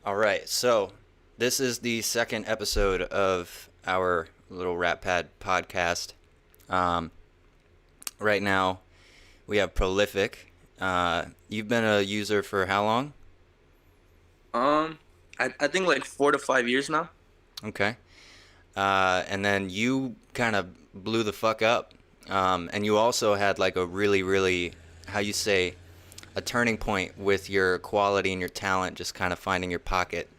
All right, so this is the second episode of our little RapPad podcast. Um, right now, we have Prolific. You've been a user for how long? Um, I think like 4 to 5 years now. Okay. And then you kind of blew the fuck up. And you also had like a really, really, how you say, a turning point with your quality and your talent, just kind of finding your pocket,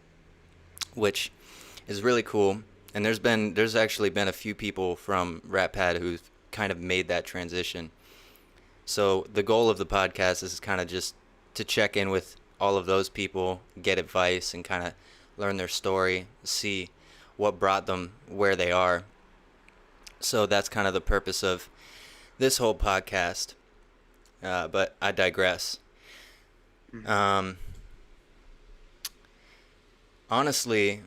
which is really cool. And there's actually been a few people from RapPad who've kind of made that transition. So the goal of the podcast is kind of just to check in with all of those people, get advice, and kind of learn their story, see what brought them where they are. So that's kind of the purpose of this whole podcast. But I digress. Mhm. Um, honestly,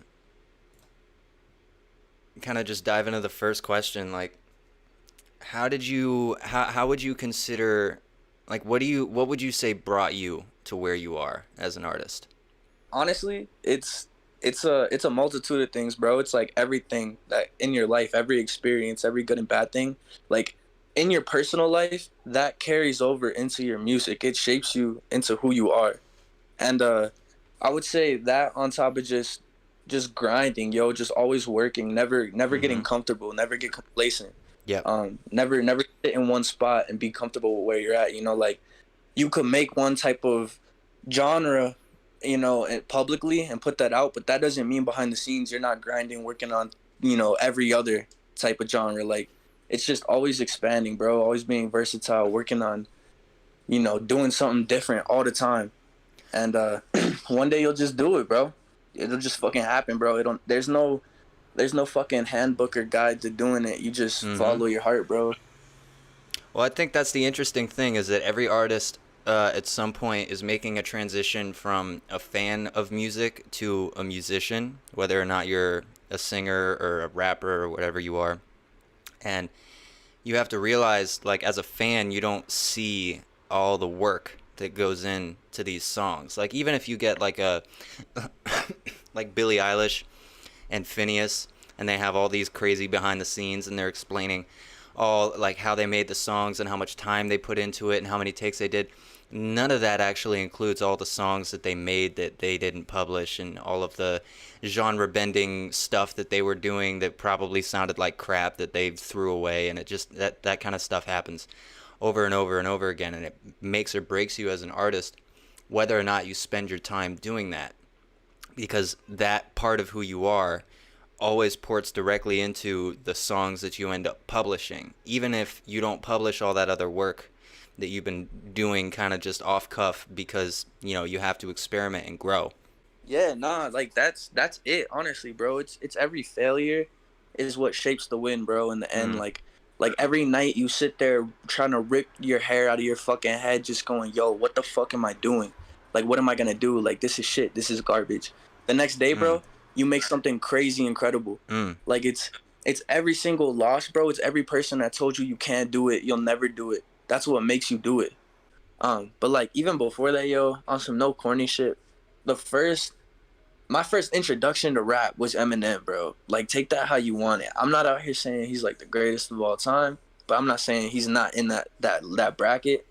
kind of just dive into the first question. Like, how would you consider, like, what would you say brought you to where you are as an artist? Honestly, it's a multitude of things, bro. It's like everything that in your life, every experience, every good and bad thing, like in your personal life, that carries over into your music. It shapes you into who you are. And I would say that on top of just grinding, yo, just always working, never getting Mm-hmm. comfortable, never get complacent. Yep. Never sit in one spot and be comfortable with where you're at. Like you could make one type of genre, publicly and put that out, but that doesn't mean behind the scenes you're not grinding, working on, every other type of genre. Like it's just always expanding, bro. Always being versatile, working on, doing something different all the time. And one day you'll just do it, bro. It'll just fucking happen, bro. It don't. There's no fucking handbook or guide to doing it. You just Mm-hmm. follow your heart, bro. Well, I think that's the interesting thing is that every artist at some point is making a transition from a fan of music to a musician, whether or not you're a singer or a rapper or whatever you are. And you have to realize, like, as a fan, you don't see all the work that goes into these songs. Like, even if you get like a like Billie Eilish and Phineas, and they have all these crazy behind the scenes, and they're explaining all like how they made the songs and how much time they put into it and how many takes they did. None of that actually includes all the songs that they made that they didn't publish and all of the genre bending stuff that they were doing that probably sounded like crap that they threw away, and it just that kind of stuff happens over and over and over again, and it makes or breaks you as an artist whether or not you spend your time doing that, because that part of who you are always ports directly into the songs that you end up publishing, even if you don't publish all that other work that you've been doing kind of just off cuff because you have to experiment and grow. Yeah, nah, like that's it. Honestly, bro, it's every failure is what shapes the win, bro. In the end, Mm. like every night you sit there trying to rip your hair out of your fucking head, just going, yo, what the fuck am I doing? Like, what am I gonna do? Like, this is shit. This is garbage. The next day, Mm. bro, you make something crazy, incredible. Mm. Like it's every single loss, bro. It's every person that told you can't do it, you'll never do it. That's what makes you do it. But like even before that, yo, on some no corny shit, the first my first introduction to rap was Eminem, bro. Like, take that how you want it. I'm not out here saying he's like the greatest of all time, but I'm not saying he's not in that bracket.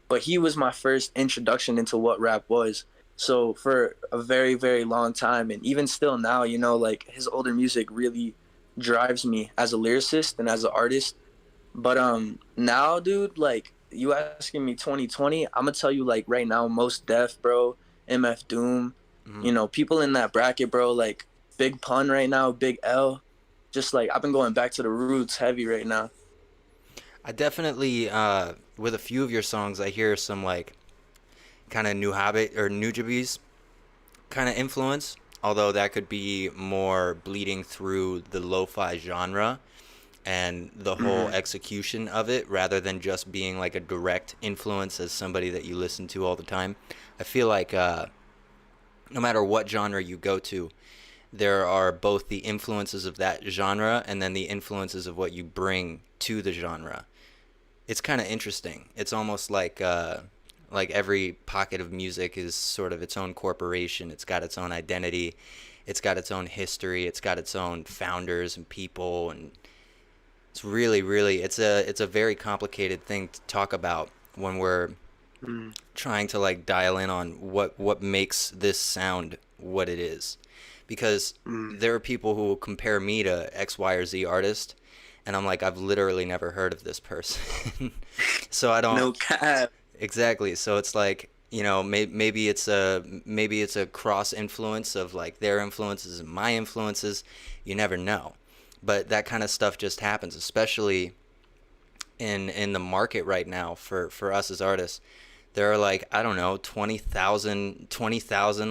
But he was my first introduction into what rap was. So for a very very long time, and even still now, like his older music really drives me as a lyricist and as an artist. But now, dude, like you asking me 2020, I'm gonna tell you like right now, Most Def, bro, MF Doom, Mm. people in that bracket, bro, like Big Pun right now, Big L. Just like I've been going back to the roots heavy right now. I definitely with a few of your songs I hear some like kind of new habit or new Jabiz kind of influence, although that could be more bleeding through the lo-fi genre and the whole Mm-hmm. execution of it rather than just being like a direct influence as somebody that you listen to all the time. I feel like no matter what genre you go to, there are both the influences of that genre and then the influences of what you bring to the genre. It's kind of interesting. It's almost like Like every pocket of music is sort of its own corporation. It's got its own identity. It's got its own history. It's got its own founders and people, and it's really, really, it's a very complicated thing to talk about when we're Mm, trying to like dial in on what makes this sound what it is, because mm. there are people who will compare me to X, Y, or Z artist, and I'm like, I've literally never heard of this person. So I don't No cap. exactly. So it's like, maybe it's a cross influence of like their influences and my influences. You never know, but that kind of stuff just happens, especially in the market right now for us as artists. There are like, I don't know, 20,000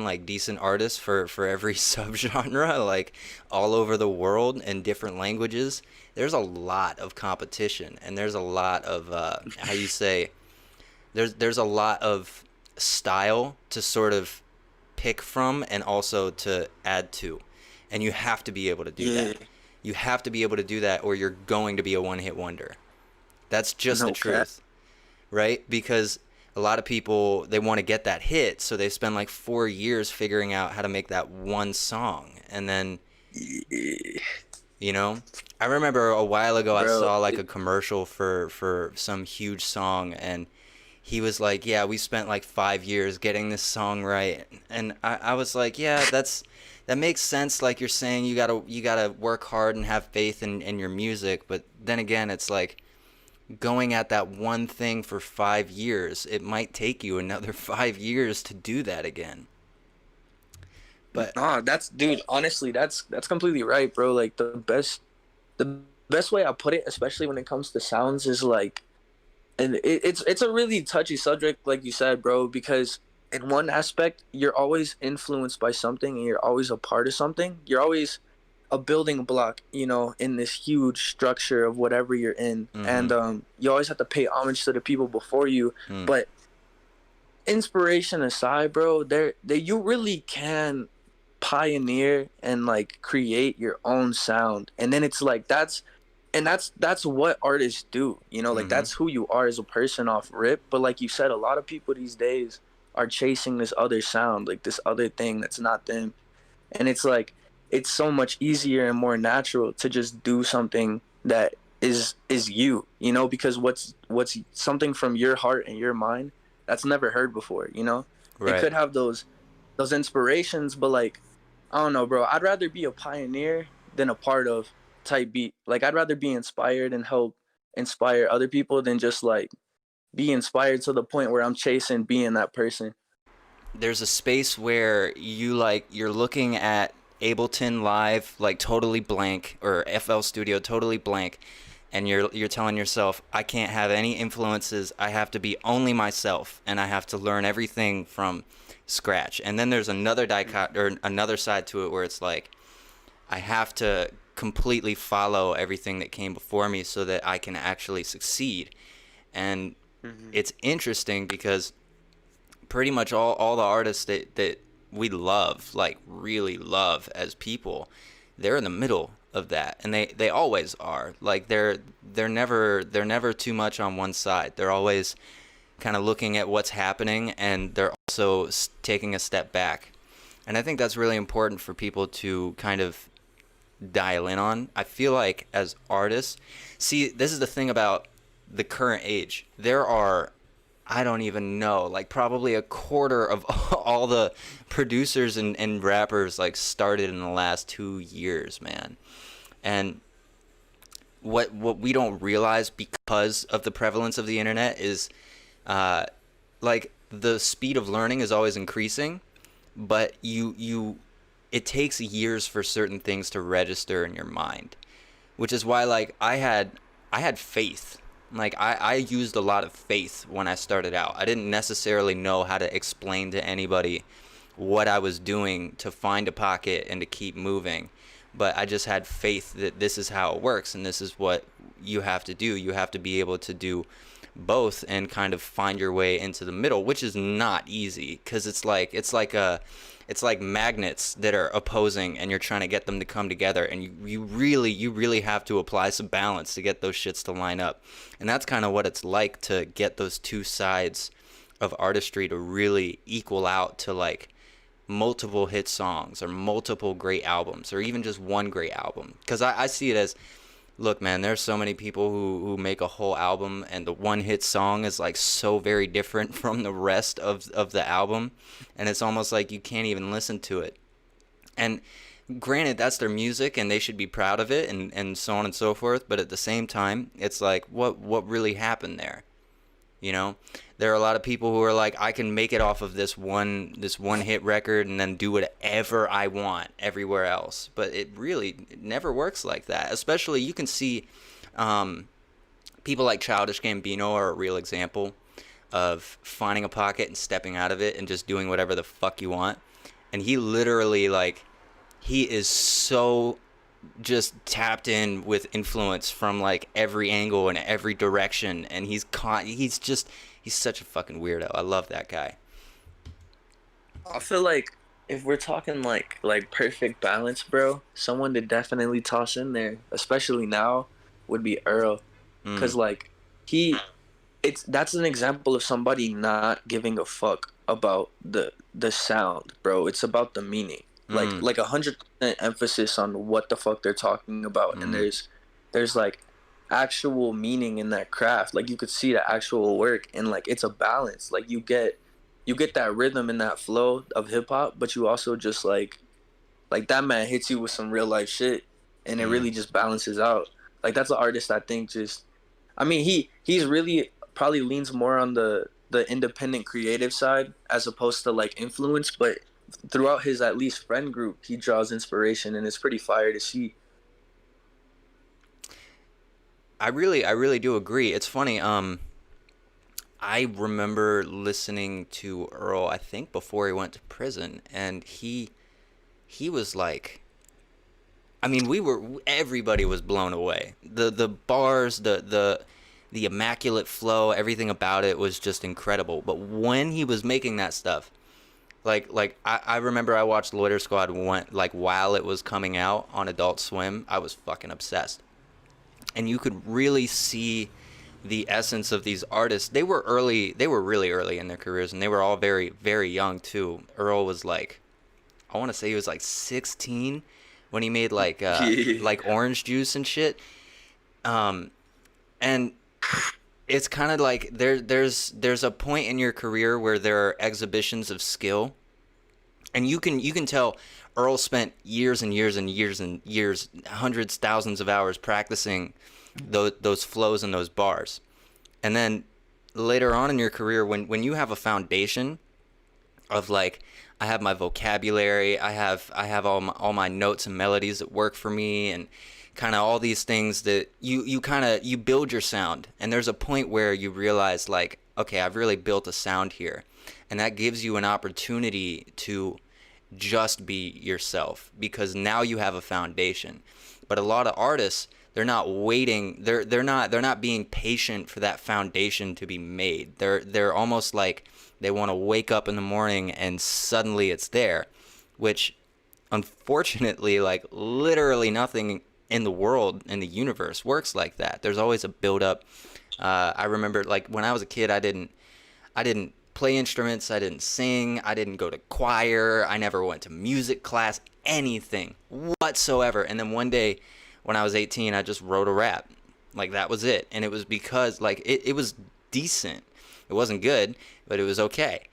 like decent artists for every subgenre, like all over the world in different languages. There's a lot of competition, and there's a lot of how you say, there's a lot of style to sort of pick from and also to add to. And you have to be able to do Yeah. that. You have to be able to do that, or you're going to be a one-hit wonder. That's just the No cap. truth, right? Because a lot of people, they want to get that hit, so they spend like 4 years figuring out how to make that one song. And then, Yeah. you know, I remember a while ago I Bro. saw like a commercial for some huge song, and he was like, "Yeah, we spent like 5 years getting this song right." And I was like, "Yeah, that makes sense. Like you're saying, you gotta work hard and have faith in your music." But then again, it's like going at that one thing for 5 years. It might take you another 5 years to do that again. But Nah, that's dude, honestly, that's completely right, bro. Like the best way I put it, especially when it comes to sounds, is like, and it's a really touchy subject, like you said, bro, because in one aspect you're always influenced by something and you're always a part of something. You're always a building block, in this huge structure of whatever you're in. mm-hmm, And you always have to pay homage to the people before you. mm, But inspiration aside, bro, there you really can pioneer and like create your own sound. And then it's like that's what artists do, like mm-hmm. that's who you are as a person off rip. But like you said, a lot of people these days are chasing this other sound, like this other thing that's not them. And it's like it's so much easier and more natural to just do something that is you, because what's something from your heart and your mind that's never heard before. It Right. could have those inspirations, but like I don't know, bro. I'd rather be a pioneer than a part of type beat. Like I'd rather be inspired and help inspire other people than just like be inspired to the point where I'm chasing being that person. There's a space where you're looking at Ableton Live like totally blank, or FL Studio totally blank, and you're telling yourself, I can't have any influences. I have to be only myself, and I have to learn everything from scratch. And then there's another or another side to it where it's like, I have to completely follow everything that came before me so that I can actually succeed. And Mm-hmm. it's interesting because pretty much all the artists that we love, like really love as people, they're in the middle of that, and they always are. Like they're never too much on one side. They're always kind of looking at what's happening, and they're also taking a step back. And I think that's really important for people to kind of dial in on. I feel like as artists, see, this is the thing about the current age. There are, I don't even know, like probably a quarter of all the producers and rappers like started in the last 2 years, man. And what we don't realize because of the prevalence of the internet is uh, like the speed of learning is always increasing, but it takes years for certain things to register in your mind, which is why like I had faith. Like I used a lot of faith when I started out. I didn't necessarily know how to explain to anybody what I was doing to find a pocket and to keep moving, but I just had faith that this is how it works and this is what you have to do. You have to be able to do both and kind of find your way into the middle, which is not easy because it's like magnets that are opposing and you're trying to get them to come together, and you really have to apply some balance to get those shits to line up. And that's kind of what it's like to get those two sides of artistry to really equal out to like multiple hit songs or multiple great albums or even just one great album. Because I see it as, look, man, there's so many people who make a whole album and the one hit song is like so very different from the rest of the album. And it's almost like you can't even listen to it. And granted, that's their music and they should be proud of it and so on and so forth. But at the same time, it's like, what really happened there? You know, there are a lot of people who are like, I can make it off of this one hit record and then do whatever I want everywhere else. But it never works like that. Especially you can see people like Childish Gambino are a real example of finding a pocket and stepping out of it and just doing whatever the fuck you want. And he literally like he is so just tapped in with influence from like every angle and every direction, and he's such a fucking weirdo. I love that guy. I feel like if we're talking like perfect balance, bro, someone to definitely toss in there, especially now, would be Earl, Mm, cause like he, it's that's an example of somebody not giving a fuck about the sound, bro. It's about the meaning. mm, Like 100% emphasis on what the fuck they're talking about, and mm. there's like actual meaning in that craft. Like you could see the actual work, and like it's a balance. Like you get that rhythm and that flow of hip hop, but you also just like that man hits you with some real life shit, and it Mm. really just balances out. Like that's an artist I think just I mean, he's really probably leans more on the independent creative side as opposed to like influence, but throughout his at least friend group, he draws inspiration, and it's pretty fire to see. I really do agree. It's funny. I remember listening to Earl. I think before he went to prison, and he was like, I mean, everybody was blown away. The bars, the immaculate flow, everything about it was just incredible. But when he was making that stuff, I remember I watched Loiter Squad like while it was coming out on Adult Swim. I was fucking obsessed, and you could really see the essence of these artists. They were really early in their careers, and they were all very very young too. Earl was like, I want to say he was like 16 when he made Yeah. like orange juice and shit. Um, and it's kind of like there's a point in your career where there are exhibitions of skill, and you can tell Earl spent years and years and years and years, hundreds, thousands of hours practicing those flows and those bars. And then later on in your career, when you have a foundation of like, I have my vocabulary, I have all my notes and melodies that work for me, and kind of all these things that you kind of you build your sound. And there's a point where you realize like, okay, I've really built a sound here, and that gives you an opportunity to just be yourself because now you have a foundation. But a lot of artists, they're not waiting, they're not being patient for that foundation to be made. They're almost like they want to wake up in the morning and suddenly it's there, which unfortunately, like literally nothing in the world, in the universe, works like that. There's always a build up. I remember like when I was a kid, I didn't play instruments, I didn't sing, I didn't go to choir, I never went to music class, anything whatsoever. And then one day when I was 18, I just wrote a rap. Like that was it. And it was because like it was decent. It wasn't good, but it was okay.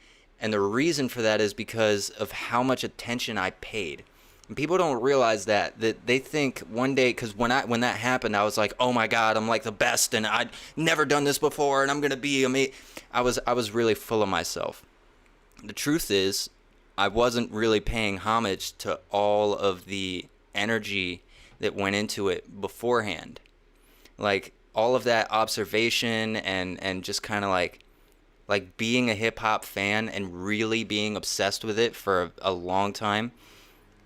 And the reason for that is because of how much attention I paid. And people don't realize that they think one day, because when that happened, I was like, oh my god, I'm like the best, and I'd never done this before, and I'm gonna be amazing. I was really full of myself. The truth is, I wasn't really paying homage to all of the energy that went into it beforehand. Like all of that observation and just kind of like being a hip hop fan and really being obsessed with it for a long time,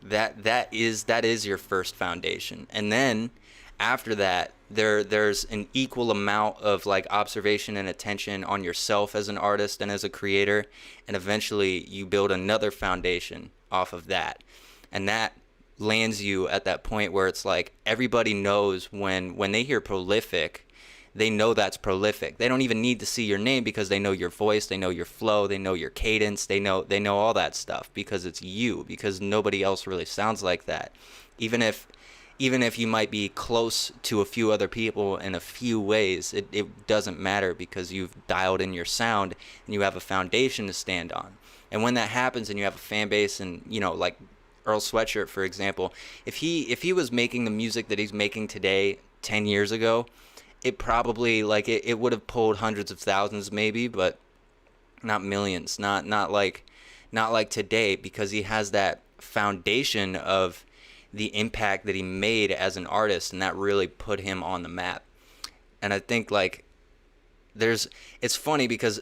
that is your first foundation. And then after that, there's an equal amount of like observation and attention on yourself as an artist and as a creator, and eventually you build another foundation off of that. And that lands you at that point where it's like everybody knows when they hear prolific, they know that's prolific. They don't even need to see your name because they know your voice, they know your flow, they know your cadence, they know all that stuff because it's you, because nobody else really sounds like that. Even if even if you might be close to a few other people in a few ways, it doesn't matter because you've dialed in your sound and you have a foundation to stand on. And when that happens and you have a fan base and, like Earl Sweatshirt, for example, if he was making the music that he's making today 10 years ago, it probably like it would have pulled hundreds of thousands maybe, but not millions, not like today, because he has that foundation of the impact that he made as an artist, and that really put him on the map. And I think like there's it's funny because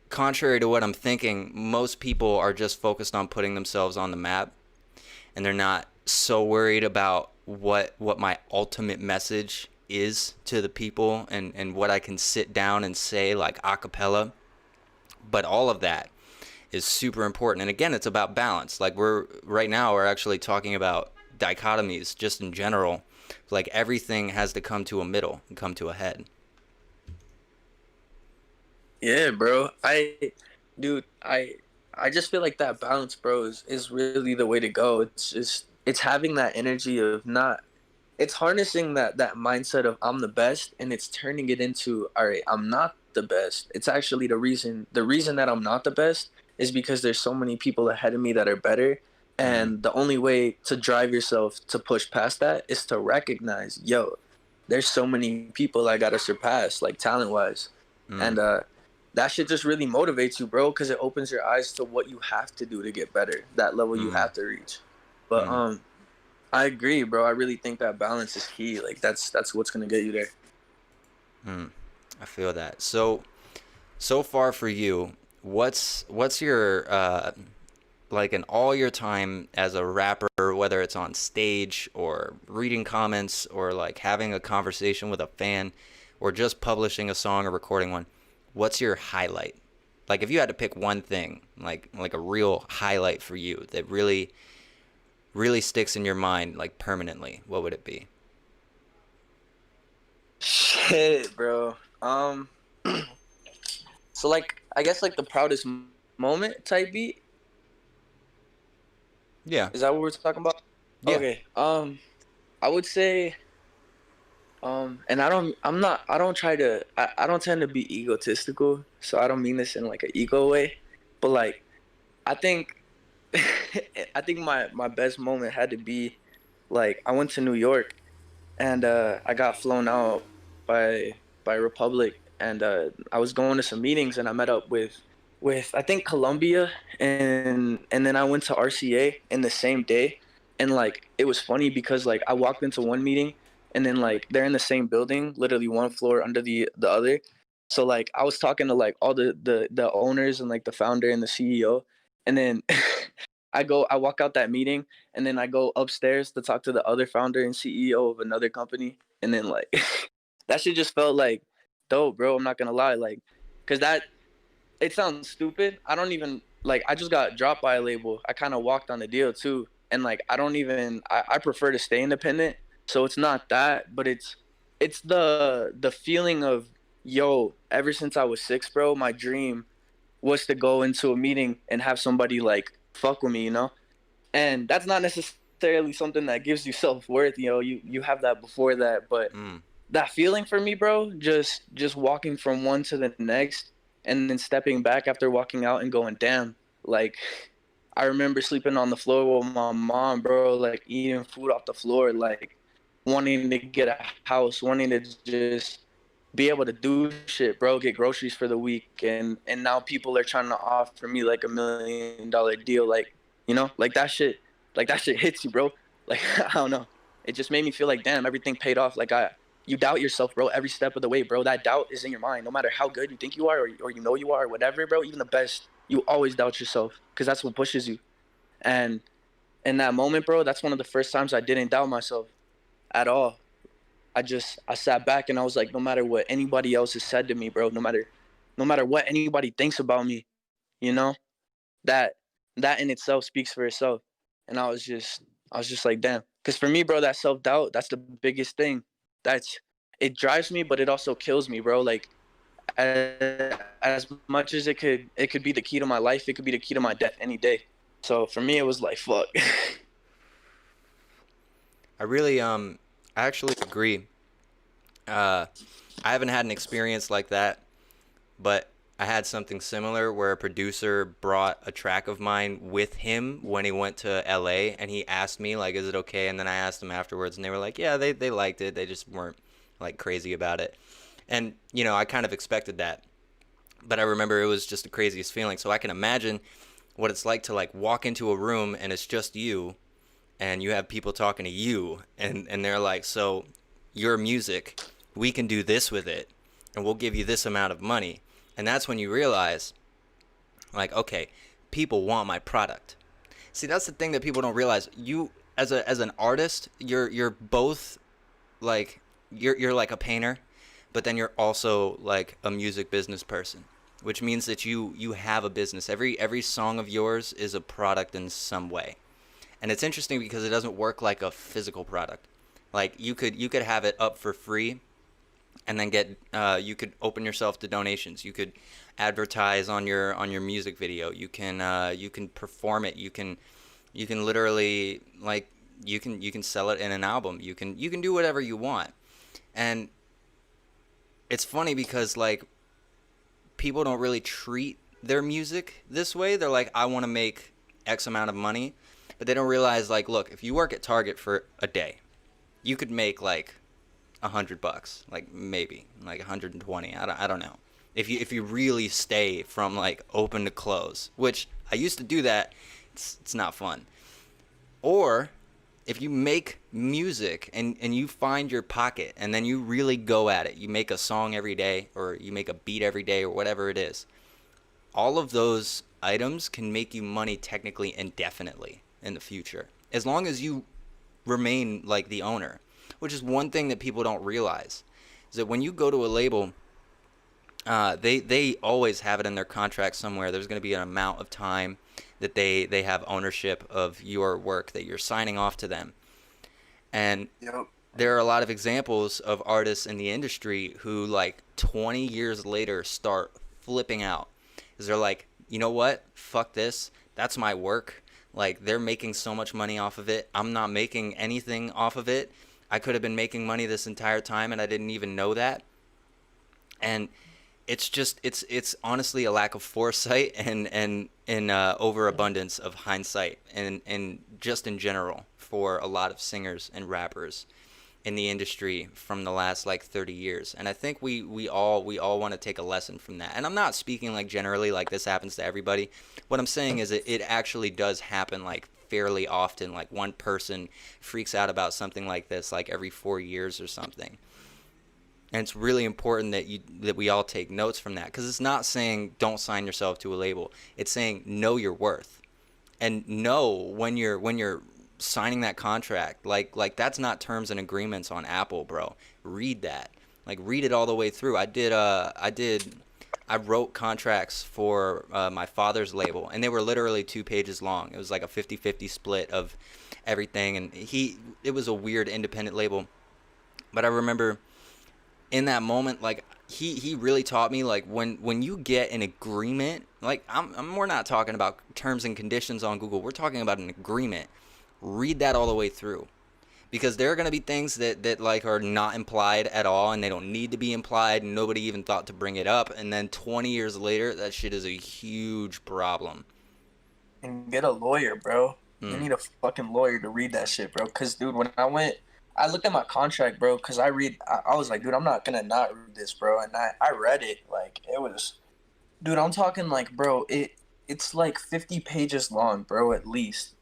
contrary to what I'm thinking, most people are just focused on putting themselves on the map, and they're not so worried about what my ultimate message is to the people, and what I can sit down and say like a cappella. But all of that is super important. And again, it's about balance. Like we're actually talking about dichotomies just in general. Like everything has to come to a middle and come to a head. Yeah, bro. Dude, I just feel like that balance, bro, is really the way to go. It's having that energy of not. It's harnessing that mindset of I'm the best, and it's turning it into, all right, I'm not the best. It's actually the reason that I'm not the best is because there's so many people ahead of me that are better. Mm, And the only way to drive yourself to push past that is to recognize, yo, there's so many people I gotta surpass, like talent wise. mm, And that shit just really motivates you, bro, because it opens your eyes to what you have to do to get better, that level you mm, have to reach. But mm, I agree, bro. I really think that balance is key. Like that's what's gonna get you there. mm. I feel that. So far for you, what's your like in all your time as a rapper, whether it's on stage or reading comments or like having a conversation with a fan or just publishing a song or recording one, what's your highlight? Like if you had to pick one thing, like a real highlight for you that really sticks in your mind like permanently, what would it be? Shit, bro. So like I guess like the proudest moment type beat. Yeah. Is that what we're talking about? Yeah. Okay. I would say and I don't try to I don't tend to be egotistical, so I don't mean this in like an ego way, but like I think I think my best moment had to be like I went to New York and I got flown out by Republic, and I was going to some meetings, and I met up with I think Columbia, and then I went to RCA in the same day, and like it was funny because like I walked into one meeting, and then like they're in the same building, literally one floor under the other. So like I was talking to like all the owners and like the founder and the CEO, and then I walk out that meeting, and then I go upstairs to talk to the other founder and CEO of another company, and then like that shit just felt like dope, bro. I'm not gonna lie, like, cause that it sounds stupid. I don't even like. I just got dropped by a label. I kind of walked on the deal too, and like I don't even. I prefer to stay independent, so it's not that, but it's the feeling of yo. Ever since I was six, bro, my dream was to go into a meeting and have somebody like fuck with me, and that's not necessarily something that gives you self-worth, you have that before that, but Mm. that feeling for me, bro, just walking from one to the next and then stepping back after walking out and going, damn, like I remember sleeping on the floor with my mom, bro, like eating food off the floor, like wanting to get a house, wanting to just be able to do shit, bro, get groceries for the week, and now people are trying to offer me like $1 million deal, like that shit hits you, bro. Like I don't know, it just made me feel like damn, everything paid off. Like you doubt yourself, bro, every step of the way, bro. That doubt is in your mind, no matter how good you think you are, or you know you are, or whatever, bro. Even the best, you always doubt yourself because that's what pushes you. And in that moment, bro, that's one of the first times I didn't doubt myself at all. I sat back and I was like, no matter what anybody else has said to me, bro, no matter what anybody thinks about me, you know, that that in itself speaks for itself. And I was just like, damn. Because for me, bro, that self doubt, that's the biggest thing. That's it drives me, but it also kills me, bro. Like as much as it could be the key to my life, it could be the key to my death any day. So for me, it was like fuck. I really I actually agree. Uh, I haven't had an experience like that, but I had something similar where a producer brought a track of mine with him when he went to LA, and he asked me like, "Is it okay?" And then I asked them afterwards, and they were like, "Yeah, they liked it. They just weren't like crazy about it." And I kind of expected that, but I remember it was just the craziest feeling. So I can imagine what it's like to like walk into a room and it's just you, and you have people talking to you, and they're like, "So your music, we can do this with it, and we'll give you this amount of money." And that's when you realize, like, okay, people want my product. See, that's the thing that people don't realize. You, as an artist, you're both like, you're like a painter, but then you're also like a music business person, which means that you have a business. Every song of yours is a product in some way. And it's interesting because it doesn't work like a physical product. Like you could have it up for free, and then get you could open yourself to donations. You could advertise on your music video. You can perform it. You can literally, like, you can sell it in an album. You can do whatever you want. And it's funny because, like, people don't really treat their music this way. They're like, I want to make X amount of money, but they don't realize, like, look, if you work at Target for a day, you could make like $100, like maybe like 120. I don't know. If you really stay from like open to close, which I used to do that, it's not fun. Or if you make music and you find your pocket and then you really go at it, you make a song every day or you make a beat every day or whatever it is, all of those items can make you money technically indefinitely in the future, as long as you remain like the owner. Which is one thing that people don't realize, is that when you go to a label, they always have it in their contract somewhere. There's going to be an amount of time that they have ownership of your work, that you're signing off to them. And Yep. there are a lot of examples of artists in the industry who, like, 20 years later start flipping out, because they're like, you know what, fuck this, that's my work. Like, they're making so much money off of it, I'm not making anything off of it. I could have been making money this entire time and I didn't even know that. And it's just it's honestly a lack of foresight and overabundance of hindsight, and just in general for a lot of singers and rappers in the industry from the last like 30 years. And I think we all want to take a lesson from that. And I'm not speaking like generally like this happens to everybody. What I'm saying is it actually does happen like fairly often. Like one person freaks out about something like this like every 4 years or something. And it's really important that we all take notes from that, because it's not saying don't sign yourself to a label. It's saying know your worth, and know when you're signing that contract. Like that's not terms and agreements on Apple, bro. Read that. Like, read it all the way through. I wrote contracts for my father's label, and they were literally 2 pages long. It was like a 50-50 split of everything, and it was a weird independent label. But I remember in that moment, like, he really taught me, like, when you get an agreement, like, we're not talking about terms and conditions on Google. We're talking about an agreement. Read that all the way through, because there are going to be things that like are not implied at all, and they don't need to be implied, and nobody even thought to bring it up, and then 20 years later that shit is a huge problem. And get a lawyer, bro. You Mm. need a fucking lawyer to read that shit, bro. Cause dude, when I looked at my contract, bro. Cause I was like, dude, I'm not gonna not read this, bro. And I read it, like it was, dude. I'm talking like, bro, it's like 50 pages long, bro, at least.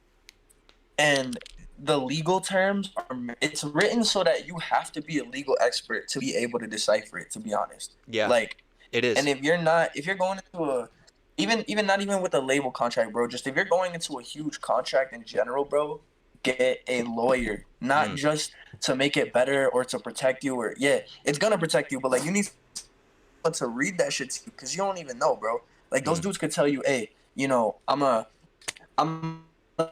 And the legal terms are, it's written so that you have to be a legal expert to be able to decipher it, to be honest. Yeah, Like, it and is. if you're going into a, even not even with a label contract, bro, just if you're going into a huge contract in general, bro, get a lawyer. Not Mm. just to make it better or to protect you, or yeah, it's gonna protect you, but like you need someone to read that shit to you, because you don't even know, bro. Like those Mm. dudes could tell you, hey, I'm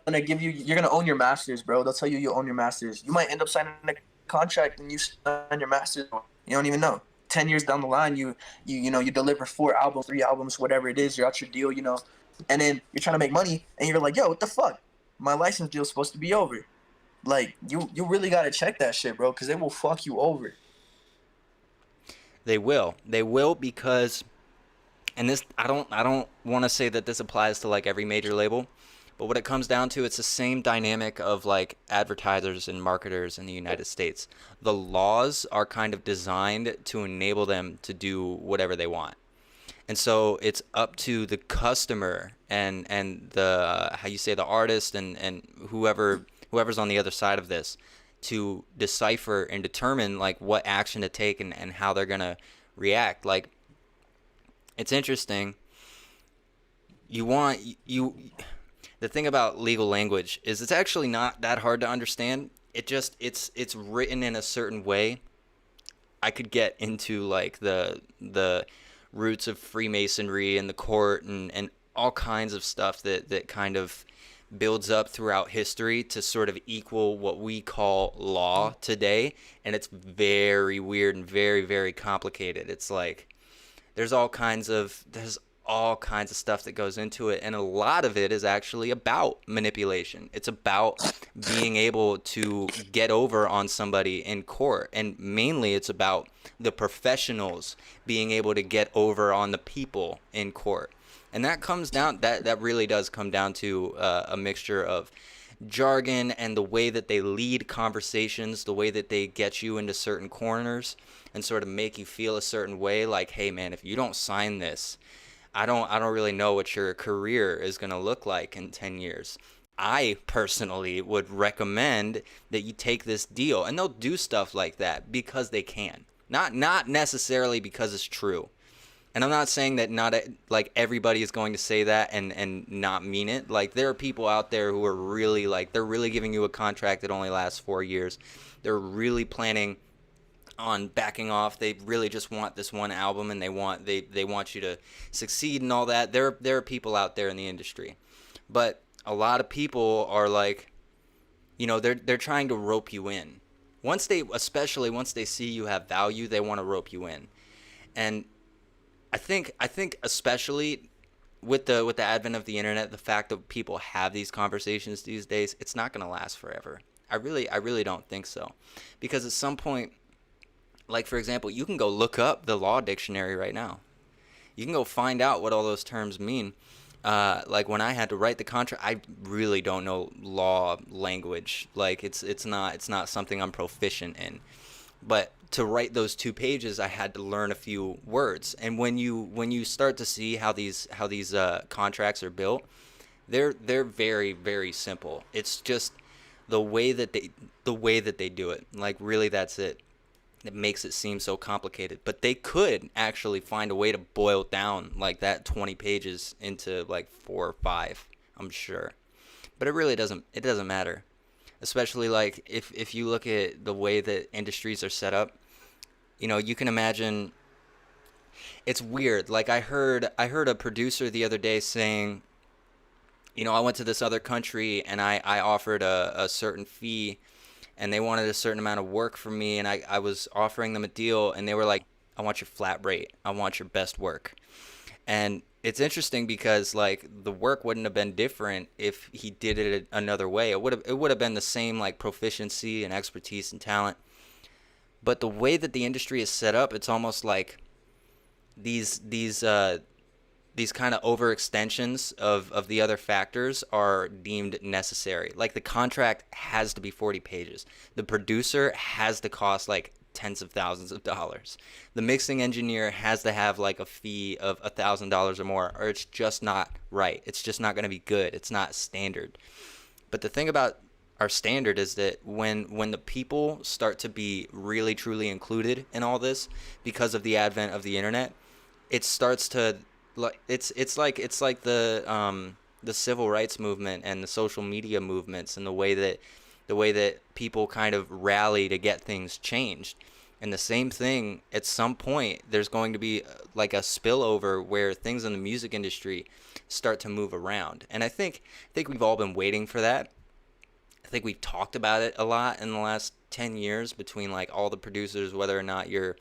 gonna give you, you're gonna own your masters, bro. They'll tell you own your masters. You might end up signing a contract and you sign your masters. You don't even know. 10 years down the line, you deliver 4 albums, 3 albums, whatever it is. You're out your deal, and then you're trying to make money, and you're like, yo, what the fuck? My license deal's supposed to be over. Like you really gotta check that shit, bro, because it will fuck you over. They will because, and this, I don't want to say that this applies to like every major label, but what it comes down to, it's the same dynamic of like advertisers and marketers in the United States. The laws are kind of designed to enable them to do whatever they want. And so it's up to the customer and the, how you say, the artist and whoever's on the other side of this, to decipher and determine like what action to take and how they're gonna react. Like, it's interesting. You want you The thing about legal language is it's actually not that hard to understand. It's written in a certain way. I could get into like the roots of Freemasonry and the court and all kinds of stuff that kind of builds up throughout history to sort of equal what we call law today, and it's very weird and very, very complicated. It's like there's all kinds of stuff that goes into it, and a lot of it is actually about manipulation. It's about being able to get over on somebody in court, and mainly it's about the professionals being able to get over on the people in court. And that really does come down to a mixture of jargon and the way that they lead conversations, the way that they get you into certain corners and sort of make you feel a certain way, like, hey man, if you don't sign this, I don't really know what your career is going to look like in 10 years. I personally would recommend that you take this deal, and they'll do stuff like that because they can. Not necessarily because it's true. And I'm not saying that not like everybody is going to say that and not mean it. Like, there are people out there who are really like, they're really giving you a contract that only lasts 4 years. They're really planning on backing off. They really just want this one album, and they want you to succeed and all that. There are people out there in the industry. But a lot of people are like, they're trying to rope you in. Especially once they see you have value, they want to rope you in. And I think especially with the advent of the internet, the fact that people have these conversations these days, it's not going to last forever. I really don't think so. Because at some point, like for example, you can go look up the law dictionary right now. You can go find out what all those terms mean. Like when I had to write the contract, I really don't know law language. Like it's not something I'm proficient in. But to write those 2 pages, I had to learn a few words. And when you start to see how these contracts are built, they're very, very simple. It's just the way that they do it. Like, really, that's it. It makes it seem so complicated. But they could actually find a way to boil down like that 20 pages into like 4 or 5, I'm sure. But it doesn't matter. Especially like if you look at the way that industries are set up, you can imagine. It's weird. Like, I heard a producer the other day saying, I went to this other country and I offered a certain fee, and they wanted a certain amount of work from me, and I was offering them a deal, and they were like, I want your flat rate. I want your best work. And it's interesting because like the work wouldn't have been different if he did it another way. It would have been the same like proficiency and expertise and talent. But the way that the industry is set up, it's almost like these kind of overextensions of the other factors are deemed necessary. Like, the contract has to be 40 pages. The producer has to cost like tens of thousands of dollars. The mixing engineer has to have like a fee of $1,000 or more, or it's just not right. It's just not going to be good. It's not standard. But the thing about our standard is that when the people start to be really truly included in all this because of the advent of the internet, it starts to like it's like the civil rights movement and the social media movements, and the way that people kind of rally to get things changed. And the same thing, at some point there's going to be like a spillover where things in the music industry start to move around. And I think we've all been waiting for that. I think we've talked about it a lot in the last 10 years between like all the producers, whether or not you're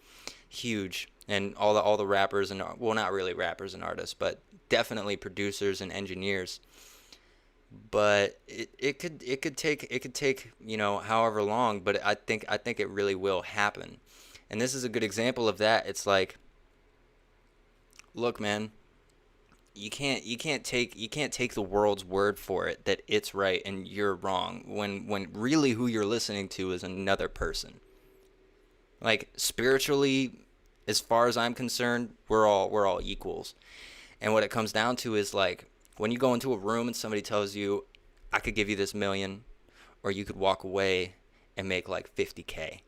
huge, and all the rappers and, well, not really rappers and artists, but definitely producers and engineers. But it could take however long, but I think it really will happen. And this is a good example of that. It's like, look, man, you can't take the world's word for it that it's right and you're wrong, when really who you're listening to is another person. Like, spiritually, as far as I'm concerned, we're all equals. And what it comes down to is, like, when you go into a room and somebody tells you, I could give you this million, or you could walk away and make like 50K.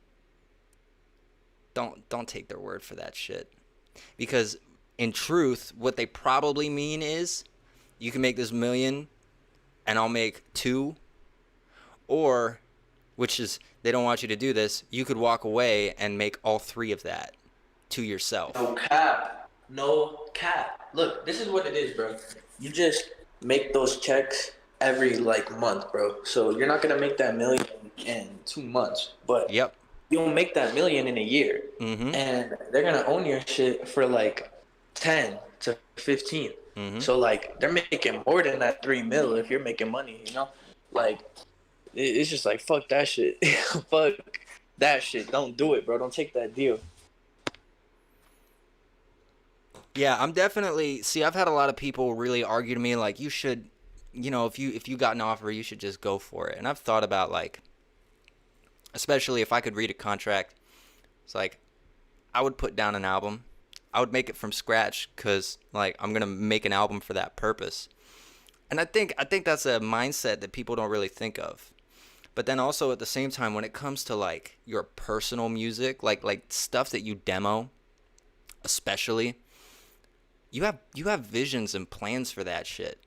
Don't take their word for that shit. Because in truth, what they probably mean is, you can make this million and I'll make two, or, which is, they don't want you to do this, you could walk away and make all three of that to yourself. No cap. No cap. Look, this is what it is, bro. You just make those checks every like month, bro. So you're not gonna make that million in 2 months, but Yep. you'll make that million in a year. Mm-hmm. And they're gonna own your shit for like 10 to 15. Mm-hmm. So like they're making more than that 3 mil if you're making money, you know? Like it's just like fuck that shit. Fuck that shit. Don't do it, bro. Don't take that deal. Yeah, I'm definitely, see, I've had a lot of people really argue to me like, you should, if you got an offer, you should just go for it. And I've thought about, like, especially if I could read a contract, it's like, I would put down an album. I would make it from scratch, cuz like, I'm going to make an album for that purpose. And I think that's a mindset that people don't really think of. But then also at the same time, when it comes to like your personal music, like stuff that you demo, especially, you have visions and plans for that shit.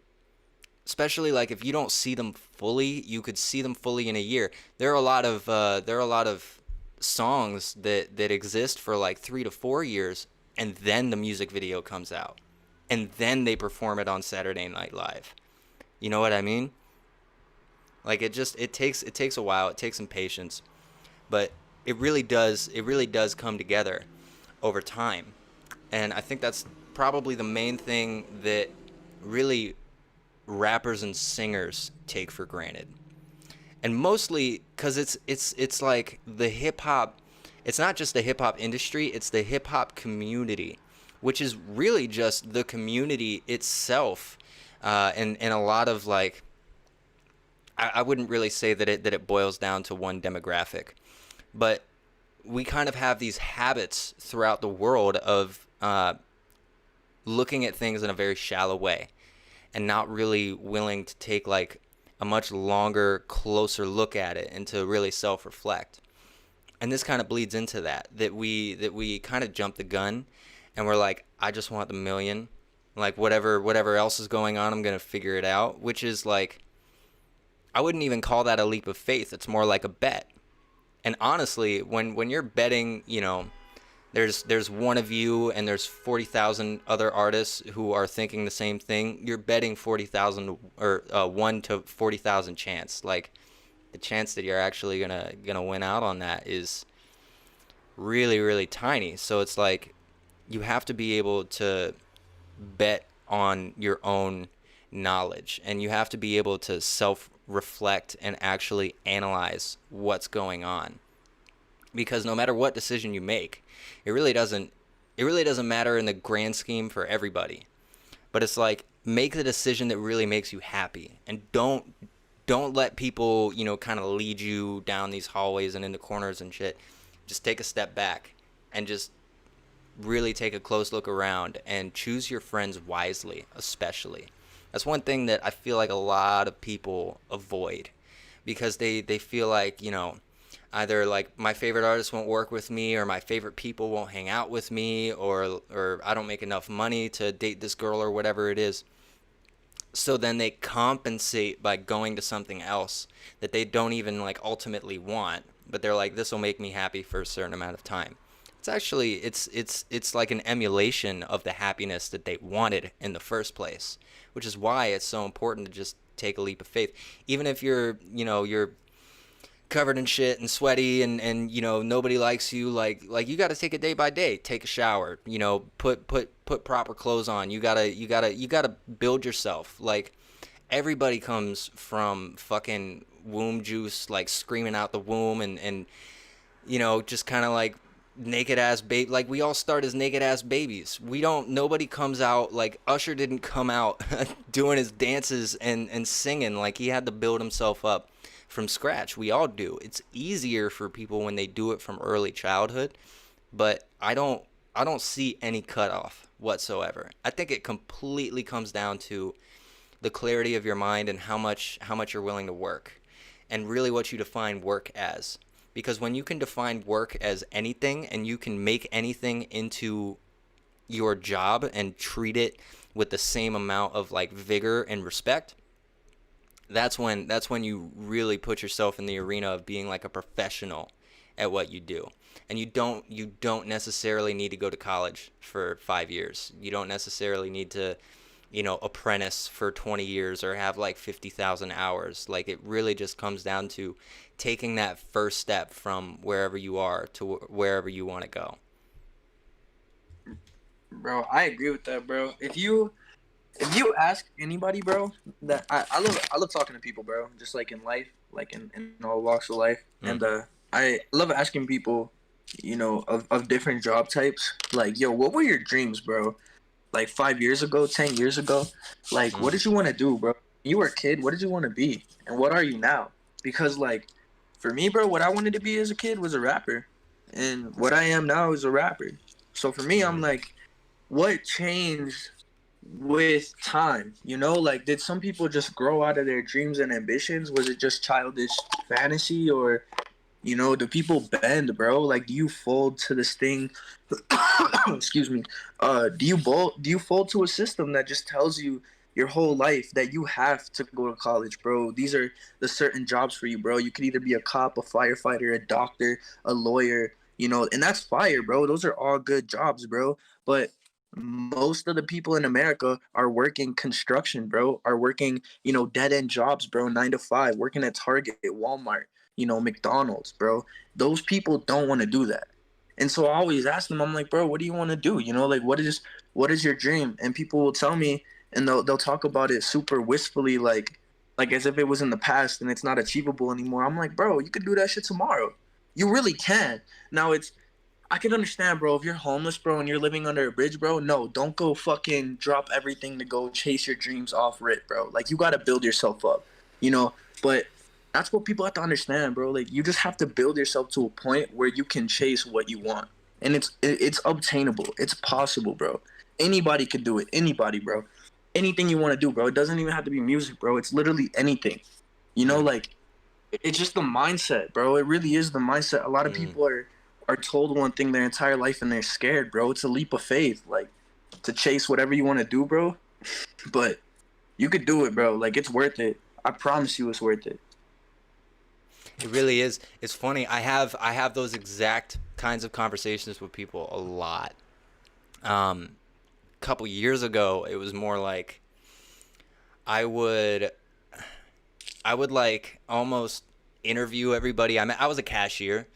Especially like if you don't see them fully, you could see them fully in a year. There are a lot of songs that exist for like 3 to 4 years, and then the music video comes out, and then they perform it on Saturday Night Live. You know what I mean? Like, it takes a while. It takes some patience, but it really does come together over time. And I think that's probably the main thing that really rappers and singers take for granted. And mostly because it's like the hip hop, it's not just the hip hop industry, it's the hip hop community, which is really just the community itself. And a lot of, like, I wouldn't really say that it boils down to one demographic, but we kind of have these habits throughout the world of looking at things in a very shallow way, and not really willing to take like a much longer, closer look at it and to really self-reflect. And this kind of bleeds into that we kind of jump the gun, and we're like, I just want the million. Like, whatever else is going on, I'm gonna figure it out. Which is like, I wouldn't even call that a leap of faith. It's more like a bet. And honestly, when you're betting, there's one of you and there's 40,000 other artists who are thinking the same thing. You're betting 40,000, or 1 to 40,000 chance. Like, the chance that you're actually gonna win out on that is really, really tiny. So it's like, you have to be able to bet on your own knowledge, and you have to be able to self-reflect and actually analyze what's going on. Because no matter what decision you make, it really doesn't matter in the grand scheme for everybody. But it's like, make the decision that really makes you happy, and don't let people, kind of lead you down these hallways and into corners and shit. Just take a step back and just really take a close look around, and choose your friends wisely, especially. That's one thing that I feel like a lot of people avoid, because they feel like, either like, my favorite artist won't work with me, or my favorite people won't hang out with me, or I don't make enough money to date this girl, or whatever it is. So then they compensate by going to something else that they don't even like ultimately want, but they're like, this will make me happy for a certain amount of time. It's actually, it's like an emulation of the happiness that they wanted in the first place, which is why it's so important to just take a leap of faith. Even if you're, you're covered in shit and sweaty and nobody likes you, like you got to take it day by day. Take a shower, put proper clothes on. You got to build yourself. Like everybody comes from fucking womb juice, like screaming out the womb, and just kind of like naked ass babe. Like we all start as naked ass babies. Nobody comes out like Usher didn't come out doing his dances and singing. Like he had to build himself up from scratch. We all do. It's easier for people when they do it from early childhood, but I don't see any cutoff whatsoever. I think it completely comes down to the clarity of your mind and how much you're willing to work, and really what you define work as. Because when you can define work as anything and you can make anything into your job and treat it with the same amount of like vigor and respect, that's when you really put yourself in the arena of being like a professional at what you do. And you don't necessarily need to go to college for 5 years. You don't necessarily need to apprentice for 20 years or have like 50,000 hours. Like it really just comes down to taking that first step from wherever you are to wherever you want to go. Bro, I agree with that, bro. If you ask anybody, bro, that I love talking to people, bro. Just like in life, like in all walks of life, and I love asking people, of different job types. Like, yo, what were your dreams, bro? Like 5 years ago, 10 years ago, like what Mm. did you want to do, bro? You were a kid. What did you want to be, and what are you now? Because like, for me, bro, what I wanted to be as a kid was a rapper, and what I am now is a rapper. So for me, I'm Mm. like, what changed with time? Like, did some people just grow out of their dreams and ambitions? Was it just childish fantasy, or do people bend, bro? Like, do you fold to this thing? Excuse me. Do you fold to a system that just tells you your whole life that you have to go to college, bro? These are the certain jobs for you, bro. You could either be a cop, a firefighter, a doctor, a lawyer, and that's fire, bro. Those are all good jobs, bro. But most of the people in America are working construction, bro, are working, dead end jobs, bro, 9 to 5, working at Target, Walmart, McDonald's, bro. Those people don't want to do that. And so I always ask them, I'm like, bro, what do you want to do? Like, what is your dream? And people will tell me, and they'll talk about it super wistfully, like as if it was in the past and it's not achievable anymore. I'm like, bro, you could do that shit tomorrow. You really can. Now I can understand, bro, if you're homeless, bro, and you're living under a bridge, bro. No, don't go fucking drop everything to go chase your dreams off rip, bro. Like, you gotta build yourself up, you know. But that's what people have to understand, bro. Like, you just have to build yourself to a point where you can chase what you want, and it's obtainable. It's possible, bro. Anybody can do it. Anybody, bro. Anything you want to do, bro. It doesn't even have to be music, bro. It's literally anything. Mm. Like, it's just the mindset, bro. It really is the mindset. A lot of Mm. people are told one thing their entire life and they're scared, bro. It's a leap of faith, like, to chase whatever you want to do, bro. But you could do it, bro. Like, it's worth it. I promise you, it's worth it. It really is. It's funny. I have those exact kinds of conversations with people a lot. Couple years ago, it was more like I would I would like almost interview everybody. I was a cashier,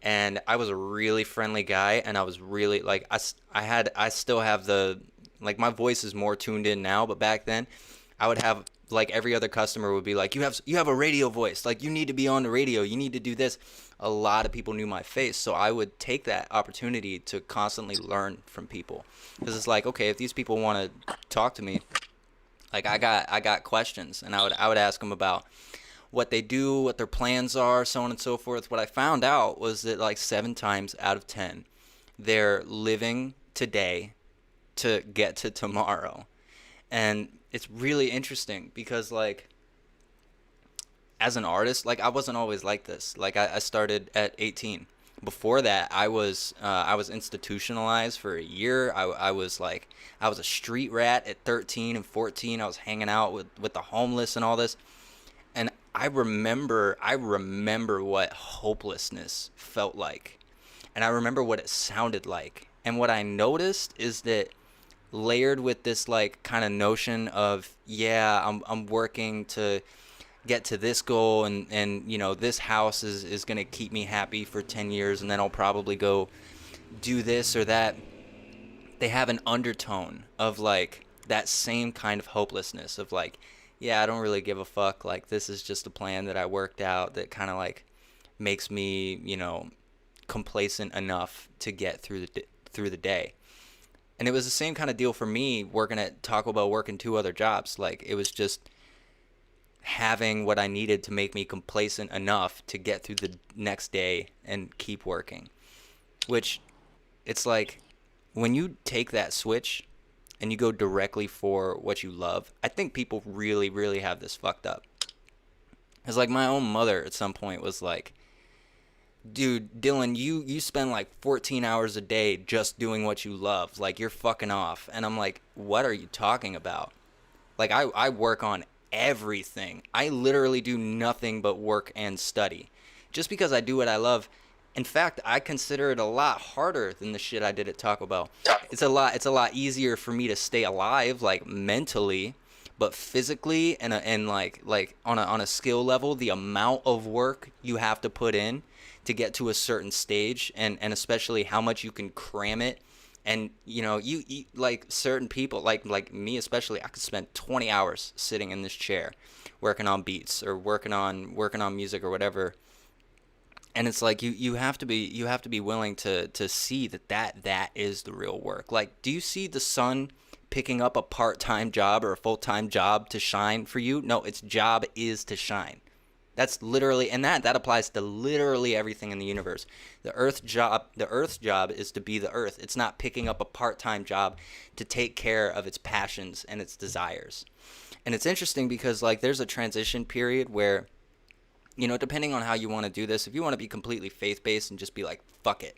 and I was a really friendly guy, and I was really like I still have the, like, my voice is more tuned in now, but back then I would have, like, every other customer would be like, you have a radio voice, like you need to be on the radio, you need to do this. A lot of people knew my face, so I would take that opportunity to constantly learn from people, because it's like, okay, if these people want to talk to me, like, I got questions, and I would ask them about what they do, what their plans are, so on and so forth. What I found out was that like 7 times out of 10, they're living today to get to tomorrow. And it's really interesting because, like, as an artist, like, I wasn't always like this. Like, I started at 18. Before that, I was institutionalized for a year. I was a street rat at 13 and 14. I was hanging out with the homeless and all this. And I remember what hopelessness felt like. And I remember what it sounded like. And what I noticed is that layered with this like kind of notion of, yeah, I'm working to get to this goal, and you know, this house is going to keep me happy for 10 years, and then I'll probably go do this or that. They have an undertone of like that same kind of hopelessness of like, yeah, I don't really give a fuck, like this is just a plan that I worked out that kind of like makes me, you know, complacent enough to get through the day. And it was the same kind of deal for me working at Taco Bell, working two other jobs. Like it was just having what I needed to make me complacent enough to get through the next day and keep working. Which, it's like when you take that switch and you go directly for what you love, I think people really, really have this fucked up. It's like my own mother at some point was like, dude, Dylan, you spend like 14 hours a day just doing what you love. Like you're fucking off. And I'm like, what are you talking about? Like I work on everything. I literally do nothing but work and study. Just because I do what I love. In fact, I consider it a lot harder than the shit I did at Taco Bell. It's a lot easier for me to stay alive, like mentally, but physically and like on a skill level, the amount of work you have to put in to get to a certain stage, and especially how much you can cram it. And you know, you like certain people, like me especially, I could spend 20 hours sitting in this chair working on beats or working on music or whatever. And it's like you have to be willing to see that is the real work. Like, do you see the sun picking up a part-time job or a full-time job to shine for you? No, its job is to shine. That's literally, and that applies to literally everything in the universe. The earth's job is to be the earth. It's not picking up a part-time job to take care of its passions and its desires. And it's interesting because like there's a transition period where, you know, depending on how you want to do this, if you want to be completely faith-based and just be like, fuck it,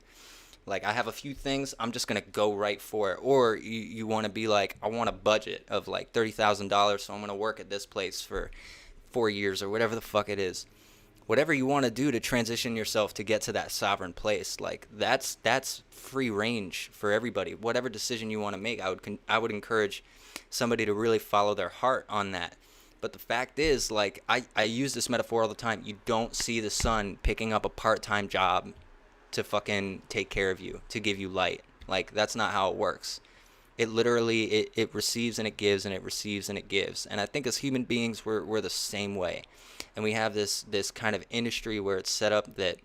like I have a few things, I'm just gonna go right for it. Or you want to be like, I want a budget of like $30,000, so I'm gonna work at this place for 4 years or whatever the fuck it is. Whatever you want to do to transition yourself to get to that sovereign place, like that's free range for everybody. Whatever decision you want to make, I would encourage somebody to really follow their heart on that. But the fact is, like, I use this metaphor all the time. You don't see the sun picking up a part-time job to fucking take care of you, to give you light. Like, that's not how it works. It literally, it receives and it gives, and it receives and it gives. And I think as human beings, we're the same way. And we have this kind of industry where it's set up that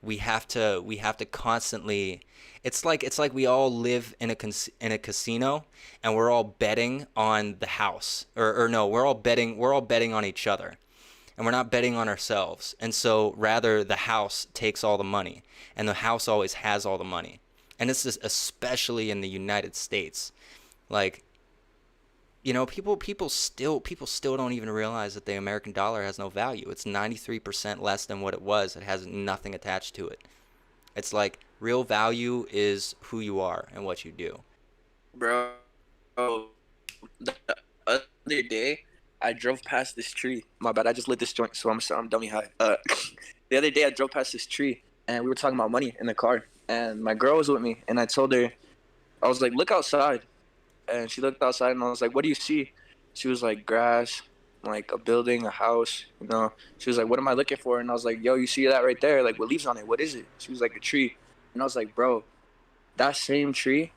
we have to constantly, it's like we all live in a casino, and we're all betting on the house, or no, we're all betting on each other, and we're not betting on ourselves. And so rather, the house takes all the money, and the house always has all the money. And this is especially in the United States. Like, you know, people still don't even realize that the American dollar has no value. It's 93% less than what it was. It has nothing attached to it. It's like real value is who you are and what you do. Bro, the other day I drove past this tree. My bad, I just lit this joint, so I'm dummy high. The other day I drove past this tree, and we were talking about money in the car, and my girl was with me, and I told her, I was like, look outside. And she looked outside, and I was like, what do you see? She was like, grass, like a building, a house, you know. She was like, what am I looking for? And I was like, yo, you see that right there? Like, what leaves on it? What is it? She was like, a tree. And I was like, bro, that same tree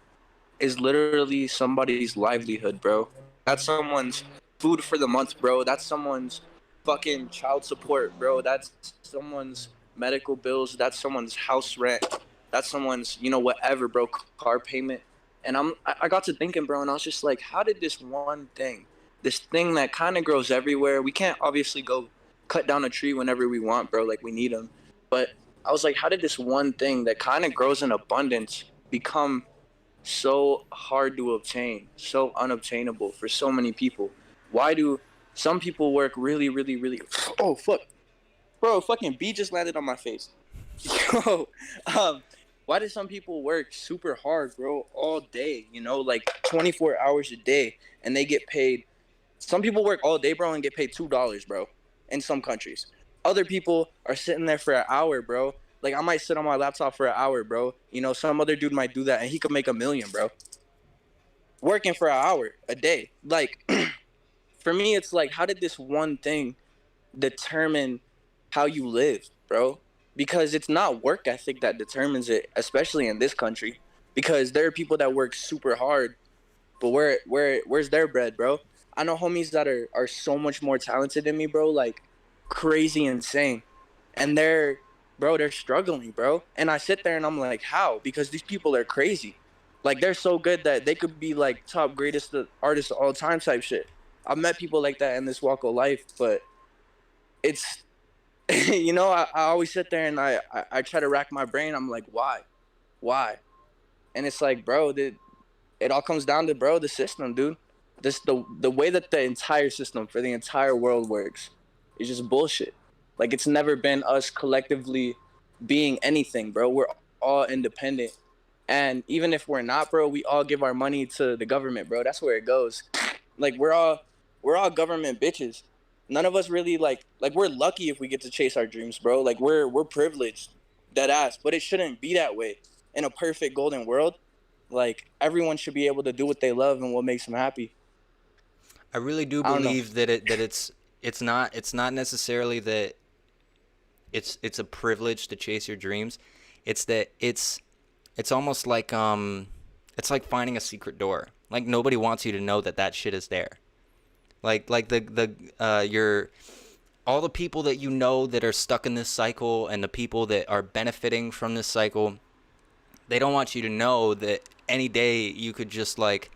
is literally somebody's livelihood, bro. That's someone's food for the month, bro. That's someone's fucking child support, bro. That's someone's medical bills. That's someone's house rent. That's someone's, you know, whatever, bro, car payment. And I got to thinking, bro, and I was just like, how did this one thing, this thing that kind of grows everywhere, we can't obviously go cut down a tree whenever we want, bro, like we need them. But I was like, how did this one thing that kind of grows in abundance become so hard to obtain, so unobtainable for so many people? Why do some people work really, really, really? Oh, fuck. Bro, fucking bee just landed on my face. Yo, why do some people work super hard, bro, all day, you know, like 24 hours a day, and they get paid? Some people work all day, bro, and get paid $2, bro, in some countries. Other people are sitting there for an hour, bro. Like, I might sit on my laptop for an hour, bro. You know, some other dude might do that, and he could make $1 million, bro. working for an hour a day. Like for me, it's like, how did this one thing determine how you live, bro? Because it's not work ethic that determines it, especially in this country. Because there are people that work super hard, but where's their bread, bro? I know homies that are so much more talented than me, bro, like crazy insane. And they're struggling, bro. And I sit there and I'm like, how? Because these people are crazy. Like they're so good that they could be like top greatest artists of all time type shit. I've met people like that in this walk of life, but it's I always sit there and I try to rack my brain. I'm like, why? And it's like, bro, it all comes down to, bro, the system, dude. This the way that the entire system for the entire world works is just bullshit. Like it's never been us collectively being anything, bro. We're all independent. And even if we're not, bro, we all give our money to the government, bro. That's where it goes. Like we're all government bitches. None of us really like we're lucky if we get to chase our dreams, bro. Like we're privileged, dead ass. But it shouldn't be that way. In a perfect golden world, like everyone should be able to do what they love and what makes them happy. I really do I don't know. believe that it's not necessarily that it's a privilege to chase your dreams. It's that it's almost like it's like finding a secret door. Like nobody wants you to know that that shit is there. Like the your all the people that you know that are stuck in this cycle and the people that are benefiting from this cycle, they don't want you to know that any day you could just like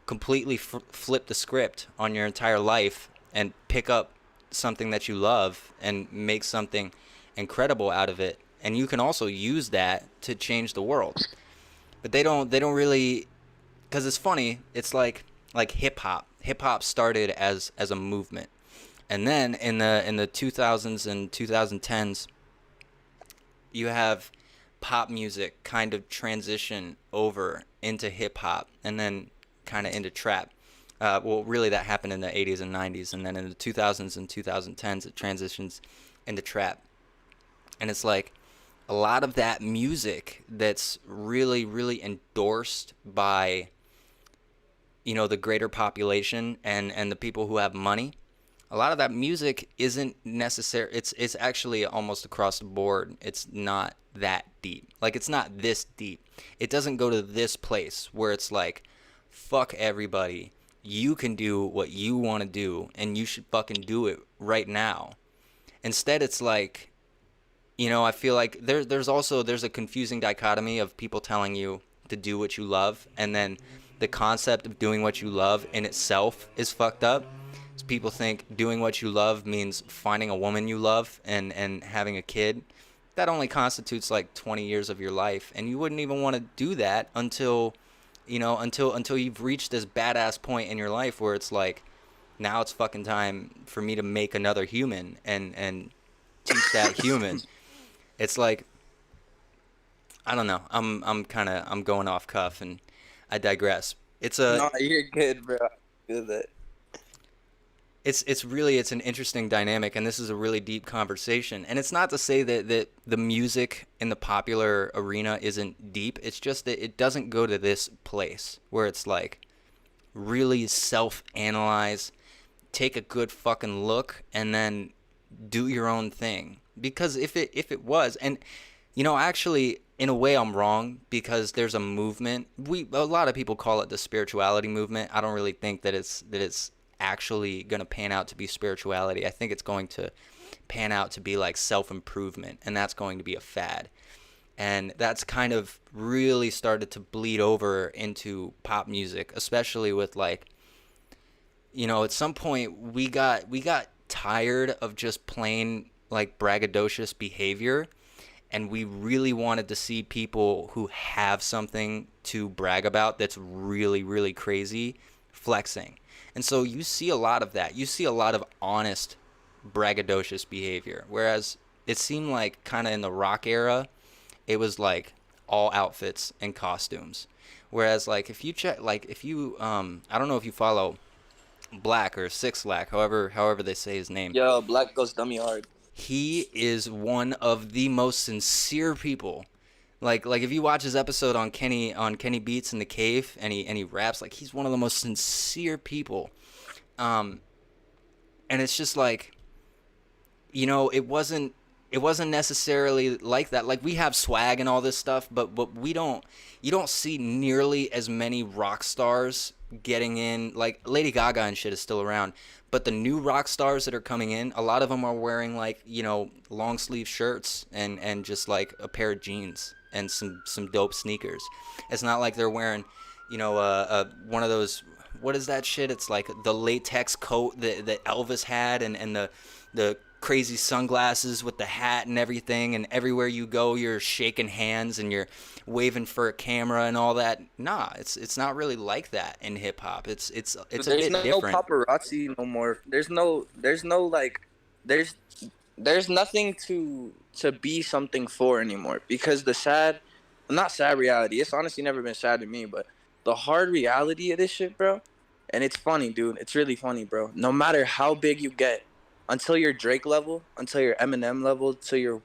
completely flip the script on your entire life and pick up something that you love and make something incredible out of it, and you can also use that to change the world. But they don't really, because it's funny. It's like hip hop started as a movement, and then in the 2000s and 2010s you have pop music kind of transition over into hip hop and then kind of into trap. Well, really, that happened in the 80s and 90s, and then in the 2000s and 2010s, it transitions into trap. And it's like a lot of that music that's really, really endorsed by, the greater population and the people who have money. A lot of that music isn't necessary. It's actually almost across the board. It's not that deep. Like it's not this deep. It doesn't go to this place where it's like, fuck everybody. You can do what you want to do, and you should fucking do it right now. Instead, it's like, I feel like there's a confusing dichotomy of people telling you to do what you love, and then the concept of doing what you love in itself is fucked up. So people think doing what you love means finding a woman you love and having a kid. That only constitutes like 20 years of your life, and you wouldn't even want to do that until you've reached this badass point in your life where it's like, now it's fucking time for me to make another human and teach that human. It's like, I don't know. I'm going off cuff and I digress. It's a No, you're good, bro. Good that. it's an interesting dynamic, and this is a really deep conversation. And it's not to say that the music in the popular arena isn't deep. It's just that it doesn't go to this place where it's like really self-analyze, take a good fucking look, and then do your own thing. Because if it was, and actually in a way I'm wrong, because there's a movement. A lot of people call it the spirituality movement. I don't really think that it's actually going to pan out to be spirituality. I think it's going to pan out to be like self-improvement, and that's going to be a fad. And that's kind of really started to bleed over into pop music, especially with like, at some point we got tired of just plain like braggadocious behavior, and we really wanted to see people who have something to brag about that's really, really crazy flexing. And so you see a lot of that. You see a lot of honest braggadocious behavior. Whereas it seemed like kind of in the rock era, it was like all outfits and costumes. Whereas like if you check, like if you I don't know if you follow Black or Six Lack, however they say his name. Yo, Black goes dummy hard. He is one of the most sincere people Like if you watch his episode on Kenny Beats in the Cave, and he raps, like he's one of the most sincere people. Um, and it's just like, it wasn't necessarily like that. Like we have swag and all this stuff, but we don't you don't see nearly as many rock stars getting in. Like Lady Gaga and shit is still around, but the new rock stars that are coming in, a lot of them are wearing like, long sleeve shirts and just like a pair of jeans and some dope sneakers. It's not like they're wearing, one of those, what is that shit? It's like the latex coat that Elvis had, and the crazy sunglasses with the hat and everything, and everywhere you go you're shaking hands and you're waving for a camera and all that. Nah, it's not really like that in hip hop. It's a There's bit no different. paparazzi no more. There's no like there's there's nothing to be something for anymore, because the sad, not sad reality. It's honestly never been sad to me, but the hard reality of this shit, bro. And it's funny, dude. It's really funny, bro. No matter how big you get, until you're Drake level, until you're Eminem level, until you're,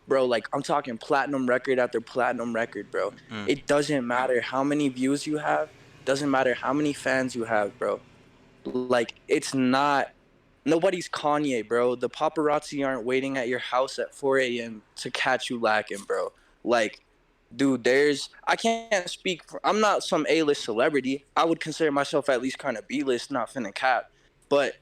bro, like I'm talking platinum record after platinum record, bro. Mm, It doesn't matter how many views you have, doesn't matter how many fans you have, bro. Like it's not, nobody's Kanye, bro. The paparazzi aren't waiting at your house at 4 a.m. to catch you lacking, bro. Like, dude, I can't speak for, I'm not some A-list celebrity. I would consider myself at least kind of B-list, not finna cap. But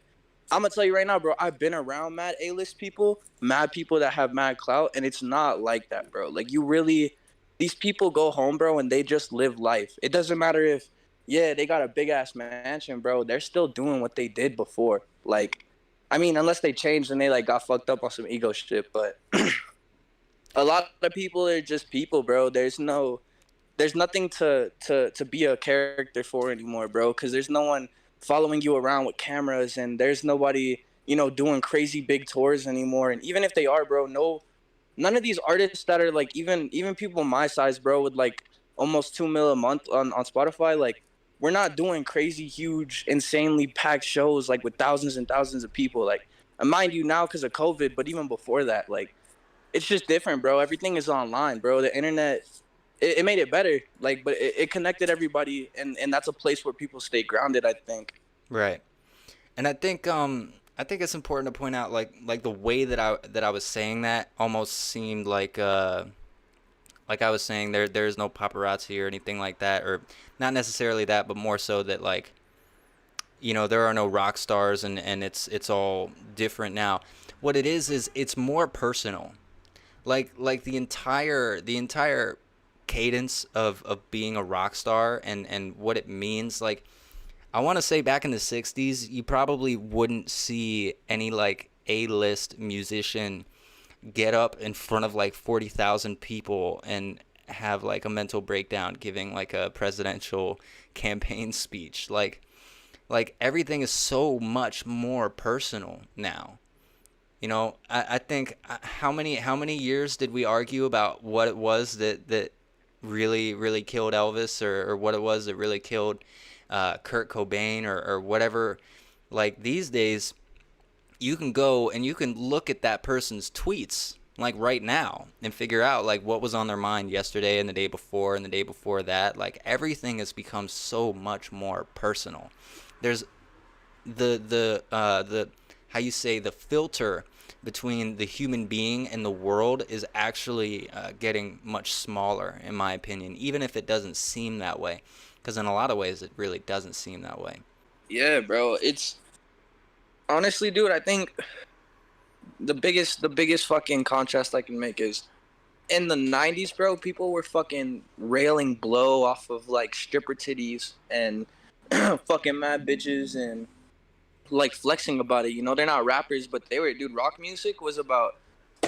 I'm gonna tell you right now, bro. I've been around mad A-list people, mad people that have mad clout, and it's not like that, bro. Like you really, these people go home, bro, and they just live life. It doesn't matter if, yeah, they got a big ass mansion, bro. They're still doing what they did before. Like, I mean, unless they changed and they like got fucked up on some ego shit, but a lot of people are just people, bro. There's nothing to be a character for anymore, bro, because there's no one following you around with cameras, and there's nobody, doing crazy big tours anymore. And even if they are, bro, none of these artists that are like, even people my size, bro, with like almost 2 mil a month on Spotify, like we're not doing crazy huge insanely packed shows like with thousands and thousands of people, like, and mind you, now because of COVID, but even before that, like it's just different, bro. Everything is online, bro. The internet, it made it better, like, but it connected everybody, and that's a place where people stay grounded, I think. right. And I think it's important to point out, like the way that I was saying that almost seemed like I was saying there's no paparazzi or anything like that, or not necessarily that, but more so that, like, there are no rock stars, and it's all different now. What it is it's more personal. Like the entire cadence of being a rock star, and what it means. Like, I want to say back in the 60s, you probably wouldn't see any like A-list musician get up in front of like 40,000 people and have like a mental breakdown giving like a presidential campaign speech. Like everything is so much more personal now. I think, how many years did we argue about what it was that really really killed Elvis, or what it was that really killed Kurt Cobain, or whatever. Like these days, you can go and you can look at that person's tweets like right now and figure out like what was on their mind yesterday and the day before and the day before that. Like everything has become so much more personal. There's the how you say, the filter between the human being and the world is actually getting much smaller, in my opinion, even if it doesn't seem that way, because in a lot of ways it really doesn't seem that way. Yeah, bro. It's honestly, dude, I think the biggest fucking contrast I can make is in the 90s, bro, people were fucking railing blow off of like stripper titties and fucking mad bitches and like flexing about it. They're not rappers, but they were, dude, rock music was about,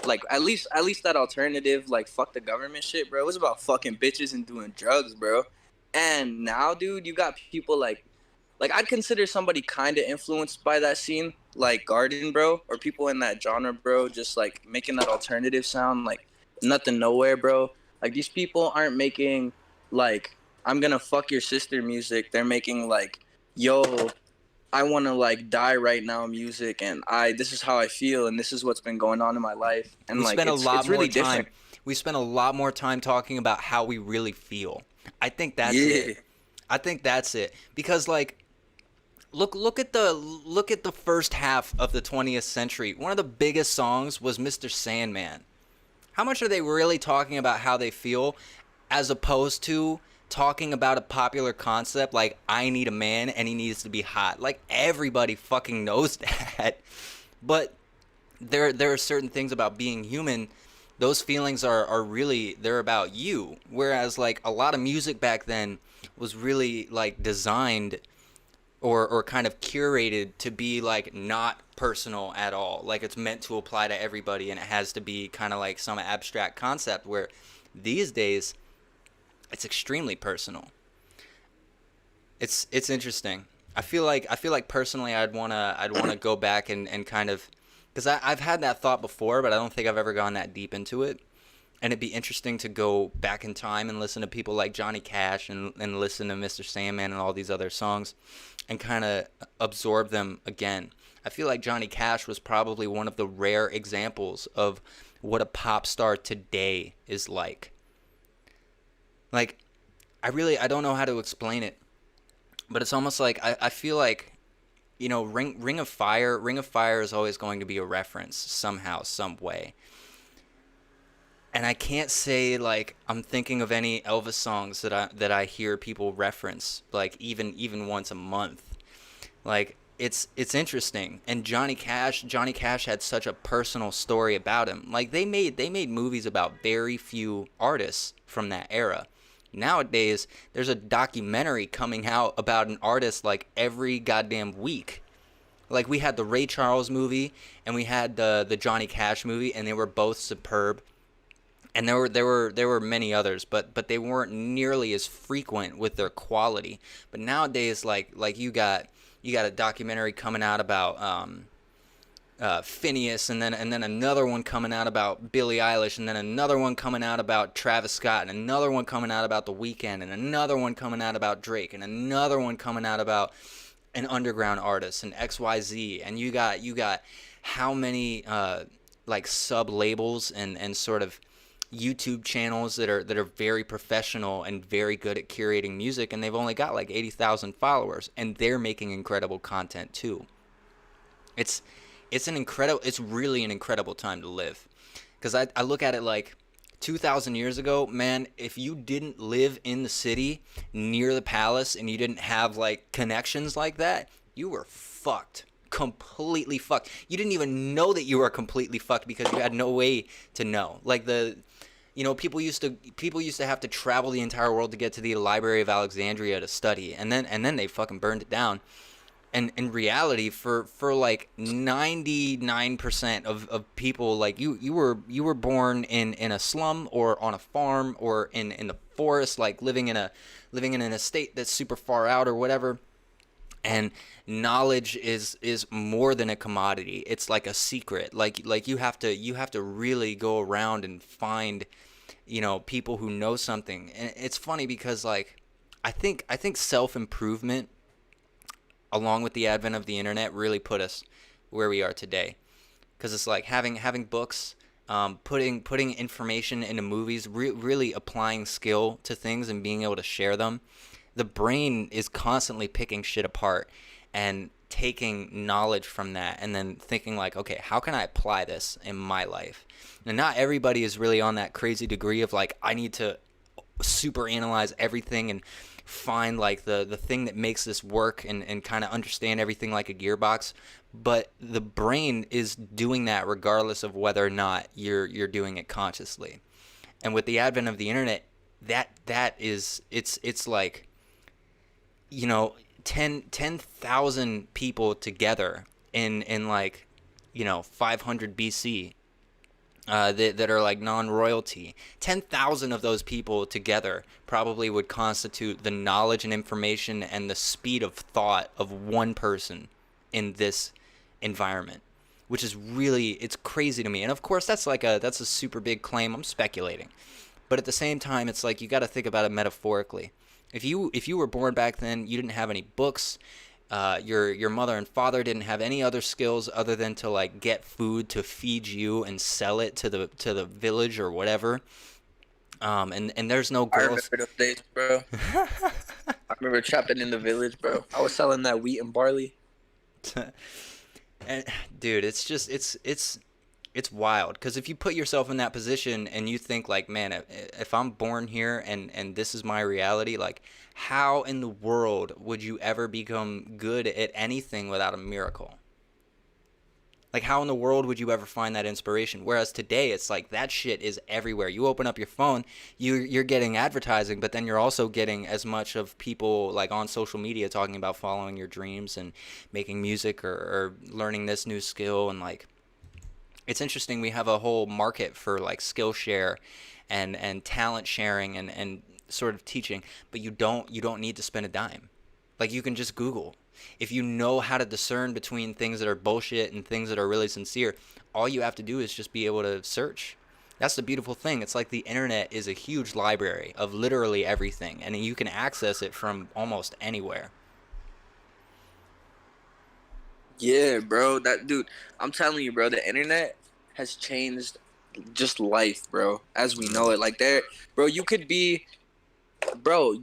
like, at least that alternative, like, fuck the government shit, bro. It was about fucking bitches and doing drugs, bro. And now, dude, you got people like I'd consider somebody kind of influenced by that scene, like Garden, bro, or people in that genre, bro, just like making that alternative sound, like nothing nowhere, bro. Like these people aren't making like I'm gonna fuck your sister music. They're making like, yo, I want to like die right now music, and I this is how I feel, and this is what's been going on in my life, and We like spend a lot it's more really time. different. We spend a lot more time talking about how we really feel. I think that's it. Yeah, I think that's it because like look at the first half of the 20th century. One of the biggest songs was Mr. Sandman. How much are they really talking about how they feel as opposed to talking about a popular concept like I need a man and he needs to be hot? Like everybody fucking knows that. But there are certain things about being human, those feelings are really they're about you, whereas like a lot of music back then was really like designed or kind of curated to be like not personal at all, like it's meant to apply to everybody and it has to be kind of like some abstract concept, where these days it's extremely personal. It's interesting. I feel like personally I'd want to go back and kind of, because I've had that thought before, but I don't think I've ever gone that deep into it. And it'd be interesting to go back in time and listen to people like Johnny Cash and listen to Mr. Sandman and all these other songs and kind of absorb them again. I feel like Johnny Cash was probably one of the rare examples of what a pop star today is like. Like, I don't know how to explain it, but it's almost like I feel like, you know, Ring of Fire is always going to be a reference somehow, some way. And I can't say like I'm thinking of any Elvis songs that I hear people reference like even once a month. Like it's interesting. And Johnny Cash had such a personal story about him. Like they made movies about very few artists from that era. Nowadays, there's a documentary coming out about an artist like every goddamn week. Like we had the Ray Charles movie and we had the Johnny Cash movie, and they were both superb. And there were many others, but they weren't nearly as frequent with their quality. But nowadays, like you got a documentary coming out about Phineas, and then another one coming out about Billie Eilish, and then another one coming out about Travis Scott, and another one coming out about The Weeknd, and another one coming out about Drake, and another one coming out about an underground artist and XYZ. And you got how many like sub labels and sort of YouTube channels that are very professional and very good at curating music, and they've only got like 80,000 followers, and they're making incredible content too. It's it's really an incredible time to live, because I look at it like 2,000 years ago, man, if you didn't live in the city near the palace and you didn't have like connections like that, you were fucked. Completely fucked. You didn't even know that you were completely fucked because you had no way to know. Like people used to have to travel the entire world to get to the Library of Alexandria to study, and then they fucking burned it down. And in reality, for like 99% of people, like you were born in a slum or on a farm or in the forest, like living in an estate that's super far out or whatever. And knowledge is more than a commodity. It's like a secret. Like you have to really go around and find, people who know something. And it's funny because like I think self-improvement, along with the advent of the internet, really put us where we are today. Because it's like having books, putting information into movies, really applying skill to things and being able to share them. The brain is constantly picking shit apart and taking knowledge from that, and then thinking like, okay, how can I apply this in my life? And not everybody is really on that crazy degree of like, I need to super analyze everything and find like the thing that makes this work, and kind of understand everything like a gearbox. But the brain is doing that regardless of whether or not you're doing it consciously. And with the advent of the internet, that is it's like, 10,000 people together in like, 500 BC, that are like non-royalty. 10,000 of those people together probably would constitute the knowledge and information and the speed of thought of one person in this environment, which is really, it's crazy to me. And of course, that's a super big claim. I'm speculating, but at the same time, it's like you got to think about it metaphorically. If you were born back then, you didn't have any books. Your mother and father didn't have any other skills other than to like get food to feed you and sell it to the village or whatever. And there's no I girls. remember those days, bro. I remember trapping in the village, bro. I was selling that wheat and barley. And dude, it's wild because if you put yourself in that position and you think like, man, if I'm born here and this is my reality, like, how in the world would you ever become good at anything without a miracle? Like, how in the world would you ever find that inspiration? Whereas today, it's like that shit is everywhere. You open up your phone, you're getting advertising, but then you're also getting as much of people like on social media talking about following your dreams and making music or learning this new skill. And like, it's interesting. We have a whole market for like Skillshare and talent sharing and sort of teaching, but you don't need to spend a dime. Like you can just Google. If you know how to discern between things that are bullshit and things that are really sincere, all you have to do is just be able to search. That's the beautiful thing. It's like the internet is a huge library of literally everything, and you can access it from almost anywhere. Yeah, bro. That dude, I'm telling you, bro, the internet has changed just life, bro, as we know Mm. it. Like there, bro, you could be, bro,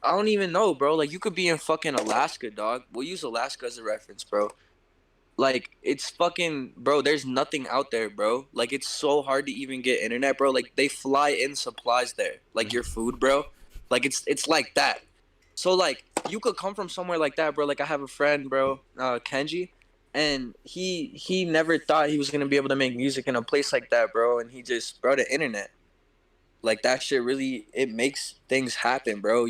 I don't even know, bro. Like you could be in fucking Alaska, dog. We'll use Alaska as a reference, bro. Like it's fucking, bro, there's nothing out there, bro. Like it's so hard to even get internet, bro. Like they fly in supplies there. Like your food, bro. Like it's like that. So like you could come from somewhere like that, bro. Like I have a friend, bro, Kenji, and he never thought he was gonna be able to make music in a place like that, bro. And he just, bro, the internet, like that shit really, it makes things happen, bro.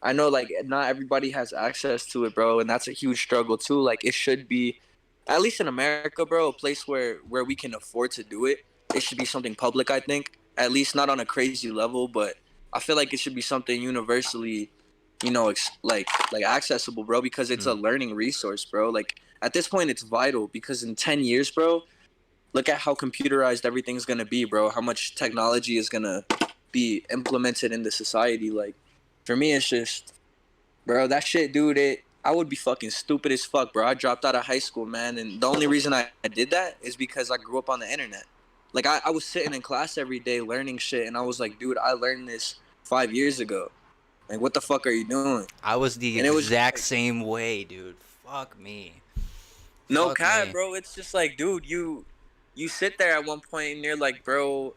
I know like not everybody has access to it, bro, and that's a huge struggle too. Like it should be, at least in America, bro, a place where we can afford to do it. It should be something public, I think. At least not on a crazy level, but I feel like it should be something universally, like accessible, bro, because it's a Mm. learning resource, bro. Like at this point, it's vital because in 10 years, bro, look at how computerized everything's gonna be, bro. How much technology is gonna be implemented into society. Like for me, it's just, bro, that shit, dude. I would be fucking stupid as fuck, bro. I dropped out of high school, man, and the only reason I did that is because I grew up on the internet. Like I was sitting in class every day learning shit, and I was like, dude, I learned this 5 years ago. Like, what the fuck are you doing? I was the And it was just exact like, same way, dude. Fuck me. no Fuck cap, me. bro. It's just like, dude, you sit there at one point and you're like, bro,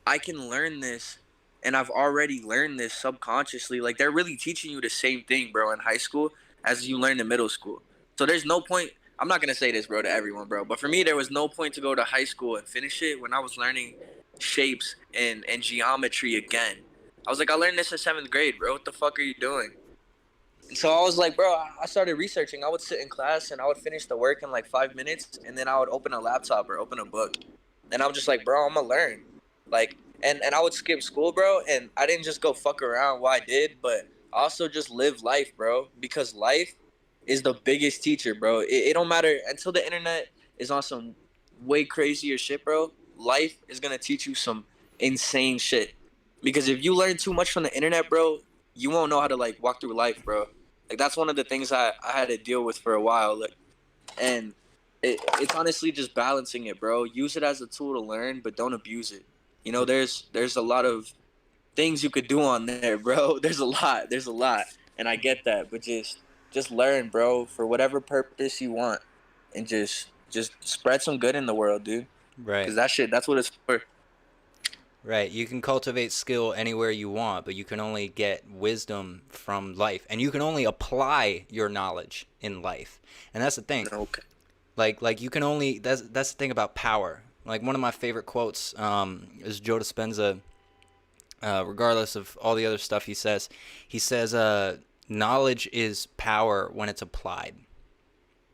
I can learn this, and I've already learned this subconsciously. Like they're really teaching you the same thing, bro, in high school as you learned in middle school. So there's no point. I'm not gonna say this, bro, to everyone, bro, but for me, there was no point to go to high school and finish it when I was learning shapes and geometry again. I was like, I learned this in seventh grade, bro. What the fuck are you doing? So I was like, bro, I started researching. I would sit in class and I would finish the work in like 5 minutes, and then I would open a laptop or open a book, and I was just like, bro, I'm gonna learn, like, and I would skip school, bro, and I didn't just go fuck around. What I did, but I also just live life, bro, because life is the biggest teacher, bro. It don't matter until the internet is on some way crazier shit, bro. Life is gonna teach you some insane shit, because if you learn too much from the internet, bro, you won't know how to like walk through life, bro. Like that's one of the things I had to deal with for a while. Like, and it's honestly just balancing it, bro. Use it as a tool to learn, but don't abuse it. You know, there's a lot of things you could do on there, bro. There's a lot, and I get that, but just learn, bro, for whatever purpose you want, and just spread some good in the world, dude. Right. Cause that shit, that's what it's for. Right. You can cultivate skill anywhere you want, but you can only get wisdom from life, and you can only apply your knowledge in life. And that's the thing. Okay. Like you can only that's the thing about power. Like one of my favorite quotes is Joe Dispenza. Regardless of all the other stuff he says, knowledge is power when it's applied.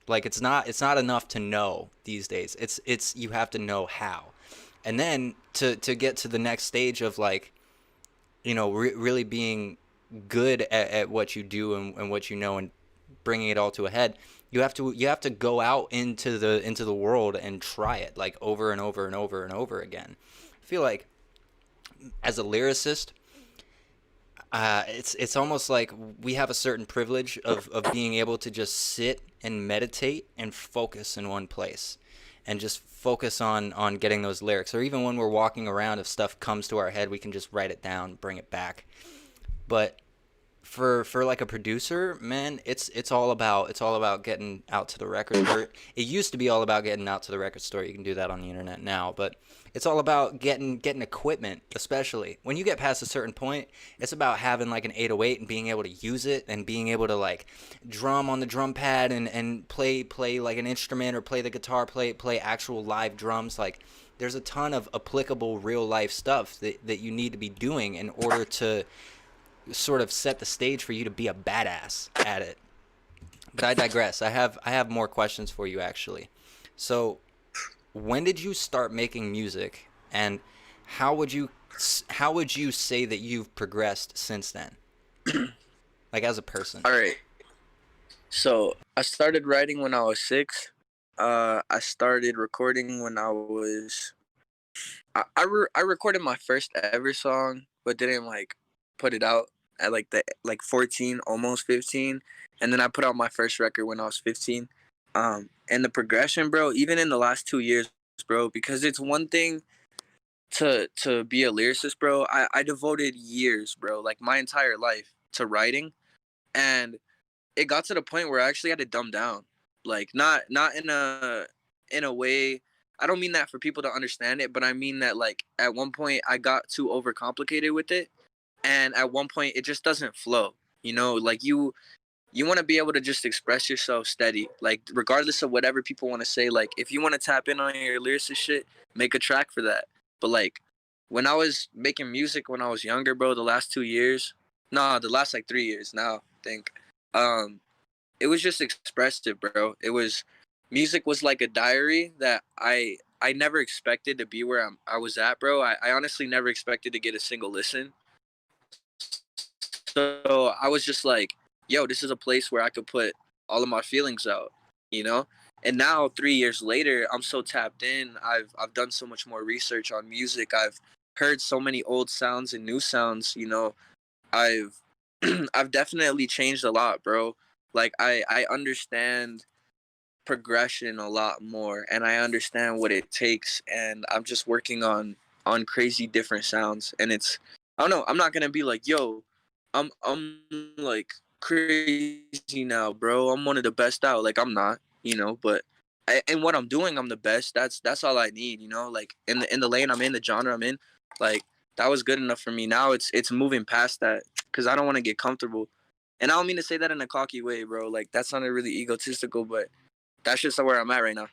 Like it's not enough to know these days. It's you have to know how, and then to get to the next stage of like really being good at what you do and what you know and bringing it all to a head. You have to go out into the world and try it like over and over and over and over again. I feel like as a lyricist, It's almost like we have a certain privilege of being able to just sit and meditate and focus in one place and just focus on getting those lyrics. Or even when we're walking around, if stuff comes to our head, we can just write it down, bring it back. But for like a producer, man, it's all about getting out to the record, or it used to be all about getting out to the record store. You can do that on the internet now, but it's all about getting equipment. Especially when you get past a certain point, it's about having like an 808 and being able to use it and being able to like drum on the drum pad and play like an instrument, or play the guitar, play actual live drums. Like there's a ton of applicable real life stuff that you need to be doing in order to sort of set the stage for you to be a badass at it. But I digress. I have more questions for you actually. So, when did you start making music, and how would you how would you say that you've progressed since then? Like as a person. All right. So I started writing when I was 6. I started recording when I recorded my first ever song, but didn't like put it out at like 14, almost 15, and then I put out my first record when I was 15. And the progression, bro, even in the last 2 years, bro, because it's one thing to be a lyricist, bro. I devoted years, bro, like my entire life to writing, and it got to the point where I actually had to dumb down, like not in a way. I don't mean that for people to understand it, but I mean that like at one point I got too overcomplicated with it, and at one point it just doesn't flow. Like you want to be able to just express yourself steady, like regardless of whatever people want to say. Like if you want to tap in on your lyricist shit, make a track for that. But like when I was making music when I was younger, bro, the last 2 years, nah, the last like 3 years now, I think, um, it was just expressive, bro. It was music was like a diary that I never expected to be where I was at, bro. I honestly never expected to get a single listen. So I was just like, yo, this is a place where I could put all of my feelings out, you know? And now 3 years later, I'm so tapped in. I've done so much more research on music. I've heard so many old sounds and new sounds. I've I've definitely changed a lot, bro. Like I understand progression a lot more, and I understand what it takes, and I'm just working on crazy different sounds. And it's, I don't know, I'm not gonna be like, yo, I'm like crazy now, bro. I'm one of the best out. Like I'm not, but and what I'm doing, I'm the best. That's all I need. Like in the lane I'm in, the genre I'm in, like that was good enough for me. Now it's moving past that, because I don't want to get comfortable. And I don't mean to say that in a cocky way, bro. Like that sounded really egotistical, but that's just where I'm at right now.